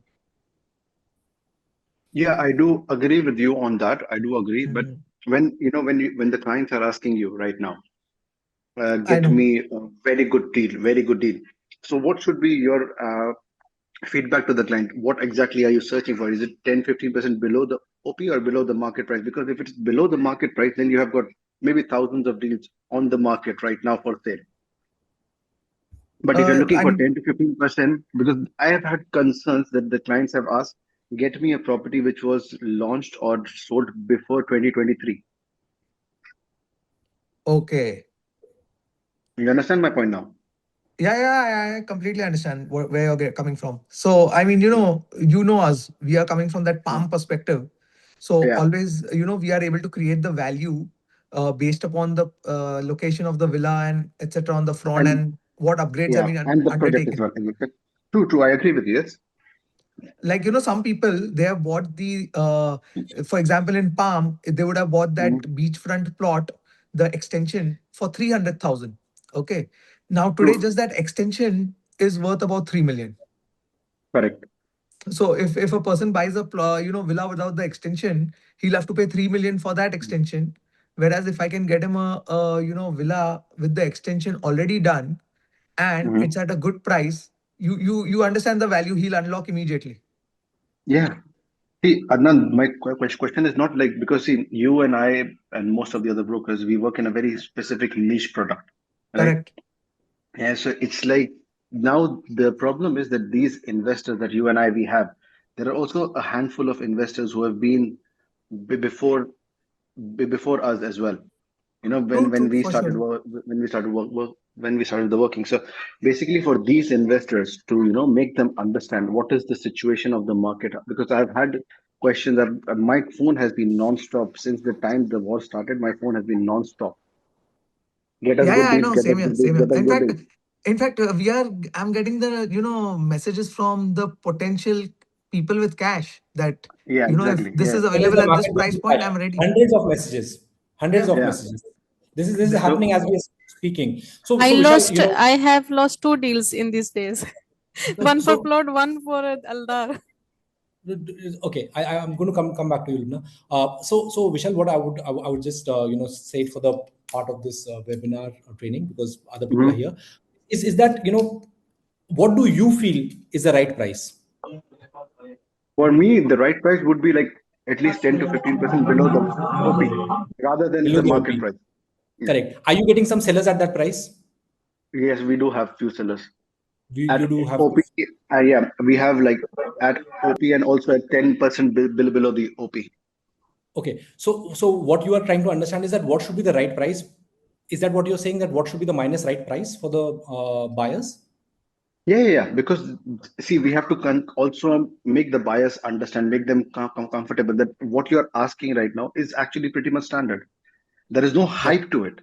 Yeah, I do agree with you on that. I do agree. But when the clients are asking you right now, I get know. me a very good deal, very good deal. So what should be your feedback to the client? What exactly are you searching for? Is it 10-15% below the OP or below the market price? Because if it's below the market price, then you have got maybe thousands of deals on the market right now for sale. But if you're looking for 10 to 15%, because I have had concerns that the clients have asked, get me a property which was launched or sold before 2023. Okay. You understand my point now? Yeah, I completely understand where you're coming from. So, I mean, you know us, we are coming from that palm perspective. So Yeah. always, we are able to create the value based upon the location of the villa and etc. on the front and what upgrades have Yeah, been and the project as undertaken. well. True. I agree with you. Yes. Like, some people, they have bought for example, in Palm, they would have bought that beachfront plot, the extension for 300,000. Okay. Now today, just that extension is worth about 3 million. Correct. So if a person buys a villa without the extension, he'll have to pay 3 million for that extension. Whereas if I can get him a villa with the extension already done and Mhm. it's at a good price, you understand the value he'll unlock immediately. Yeah. See, Adnan, my question is not like, because see, you and I and most of the other brokers, we work in a very specific niche product, right? Correct. Yeah, so it's like now the problem is that these investors that you and I we have, there are also a handful of investors who have been before before us as well. You know, True, when true, we for started sure. when we started when we started the working. So basically, for these investors to make them understand what is the situation of the market, because I've had questions. My phone has been non-stop since the time the war started. My phone has been non-stop. Get us Yeah, yeah, good I deals. know. Get us Same here, good deals. same here. Get us good deals. In fact, I'm getting the messages from the potential people with cash that Yeah, if exactly. this Yeah, is When is available the at this market going price to point, crash? I'm ready. Hundreds of messages. Hundreds Yeah. of yeah. messages. This is So happening as we are speaking. So I Vishal, lost. I have lost 2 deals in these days. One for so plot, one for Aldar. okay, I'm going to come back to you, Lubna. So Vishal, what I would just say for the part of this webinar training, because other people are mhm. here, is that what do you feel is the right price? For me, the right price would be like at least 10 to 15% below the OP, rather than Below the the market OP. price. Yeah. Correct. Are you getting some sellers at that price? Yes, we do have few sellers You at do have. OP. Yeah, we have like at OP and also at 10% below the OP. Okay. So what you are trying to understand is that what should be the right price? Is that what you're saying, that what should be the minus right price for the buyers? Yeah. Because see, we have to also make the buyers understand, make them comfortable that what you're asking right now is actually pretty much standard. There is no Yeah. hype to it.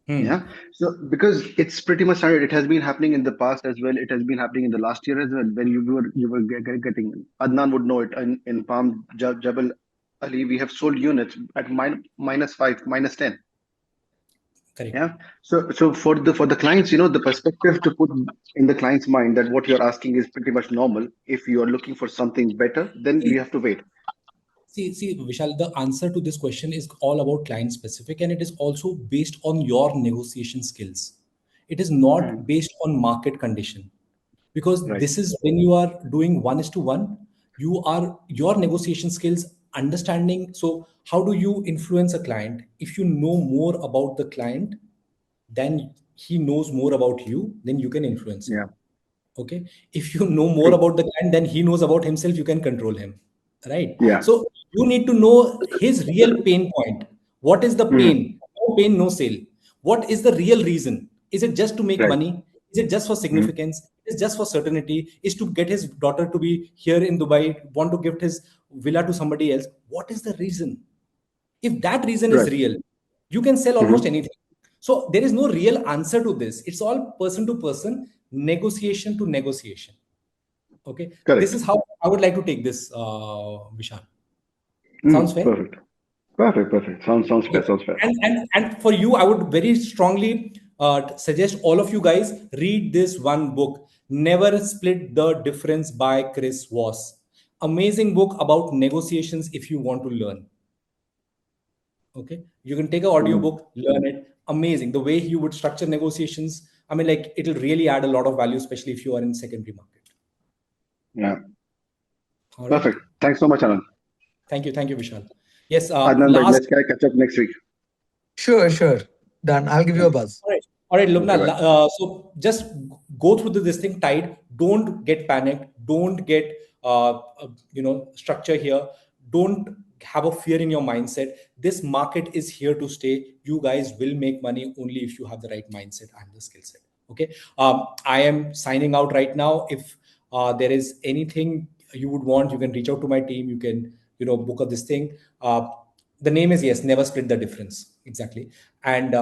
Hmm. Yeah. So because it's pretty much standard, it has been happening in the past as well. It has been happening in the last year as well. When you were getting, Adnan would know it in Palm Jabal Ali, we have sold units at -5, -10. Correct. Yeah. So for the clients, the perspective to put in the client's mind that what you're asking is pretty much normal. If you are looking for something better, then See, we have to wait. see, Vishal, the answer to this question is all about client specific, and it is also based on your negotiation skills. It is not Mhm. based on market condition, because Right. this is when you are doing 1:1, you are your negotiation skills understanding. So how do you influence a client? If you know more about the client, then he knows more about you, then you can influence him. Yeah. Okay, if you know more True. about the client than he knows about himself, you can control him, right? Yeah. So you need to know his real pain point. What is the pain? Mhm. No pain, no sale. What is the real reason? Is it just to make Right. money? Is it just for Mhm. significance? Is it just for certainty? Is to get his daughter to be here in Dubai, want to gift his villa to somebody else? What is the reason? If that reason is Right. real, you can sell almost Mhm. anything. So there is no real answer to this. It's all person to person, negotiation to negotiation. Okay, this Correct. is how I would like to take this, Vishal. Sounds fair? Perfect. Perfect. Perfect. Sounds Yeah. fair. Sounds fair. And for you, I would very strongly suggest all of you guys read this one book, Never Split the Difference by Chris Voss. Amazing book about negotiations if you want to learn. Okay, you can take an Mhm. audiobook, learn it. Amazing. The way you would structure negotiations, I mean, like it'll really add a lot of value, especially if you are in secondary market. Yeah. All right. Perfect. Thanks so much, Anand. Thank you, Vishal. Yes. Adnan, bhai, Last. let's catch up next week. Sure, sure. Done. I'll give you a buzz. All right, Lubna. Okay, bye. So just go through this thing tight. Don't get panicked. Don't get structure here. Don't have a fear in your mindset. This market is here to stay. You guys will make money only if you have the right mindset and the skill set. Okay. I am signing out right now. If there is anything you would want, you can reach out to my team. You can book up this thing. The name is, yes, never split the difference. Exactly. And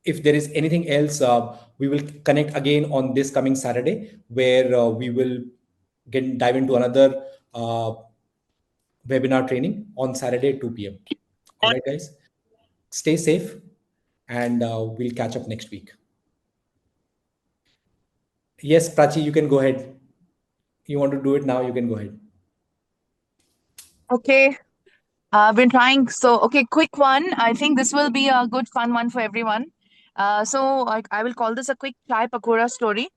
if there is anything else, we will connect again on this coming Saturday, where we will dive into another webinar training on Saturday at 2 p.m. All right, guys, stay safe, and we'll catch up next week. Yes, Prachi, you can go ahead. You want to do it now? You can go ahead. Okay. I've been trying. So, okay, quick one. I think this will be a good, fun one for everyone. I will call this a quick chai pakora story.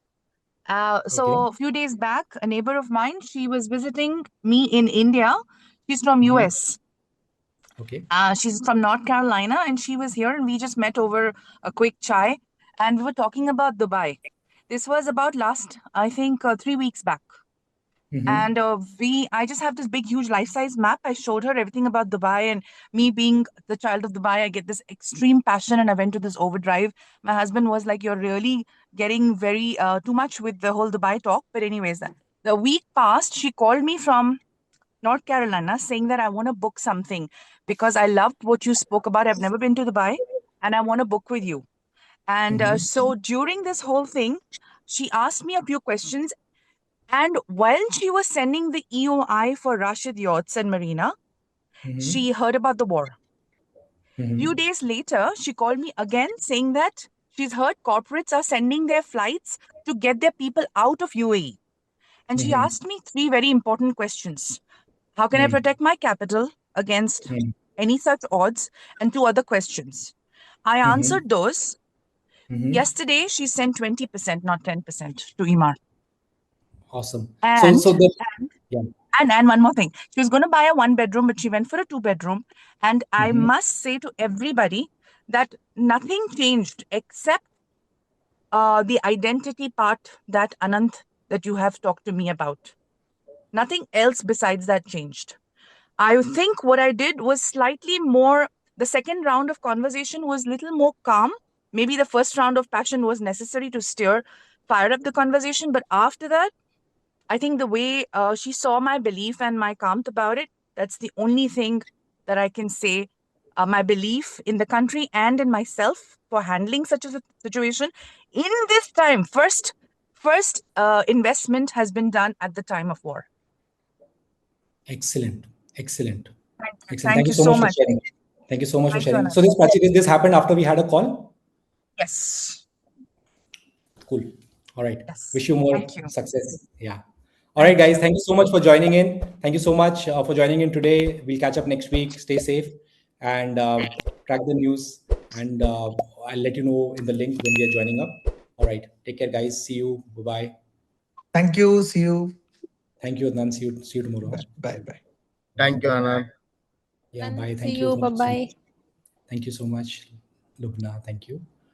Okay. A few days back, a neighbor of mine, she was visiting me in India. She's from Mhm. US. Okay. She's from North Carolina, and she was here, and we just met over a quick chai, and we were talking about Dubai. This was about last, I think, 3 weeks back. And I just have this big, huge life-size map. I showed her everything about Dubai, and me being the child of Dubai, I get this extreme passion, and I went to this overdrive. My husband was like, "You're really getting very too much with the whole Dubai talk." But anyways, the week passed. She called me from North Carolina saying that I want to book something because I loved what you spoke about. I've never been to Dubai, and I want to book with you. And so during this whole thing, she asked me a few questions, and while she was sending the EOI for Rashid Yachts and Marina, she heard about the war. Few days later, she called me again saying that she's heard corporates are sending their flights to get their people out of UAE. And she asked me three very important questions. How can I protect my capital against any such odds? And two other questions. I answered those. Yesterday, she sent 20%, not 10% to Imar. Awesome. And Yeah. And one more thing. She was going to buy a 1-bedroom, but she went for a 2-bedroom. And I must say to everybody that nothing changed except the identity part that Aanant, that you have talked to me about. Nothing else besides that changed. I think what I did was slightly more, the second round of conversation was a little more calm. Maybe the first round of passion was necessary to fire up the conversation. But after that, I think the way she saw my belief and my calmed about it, that's the only thing that I can say. My belief in the country and in myself for handling such a situation in this time. First investment has been done at the time of war. Excellent. Excellent. Excellent. Thank Thank you you so so much for much. sharing. Thank you so much for Thank you, sharing. Aanant. So this Prachi, this happened after we had a call? Yes. Cool. All right. Yes. Wish you more Thank you. success. Yeah. All right, guys. Thank you so much for joining in. Thank you so much for joining in today. We'll catch up next week. Stay safe and track the news. And I'll let you know in the link when we are joining up. All right. Take care, guys. See you. Bye-bye. Thank you. See you. Thank you, Adnan. See you tomorrow. Bye. Bye. Thank you, Anand. Yeah, bye. See Thank you you. so Bye much. bye. Thank you so much, Lubna. Thank you.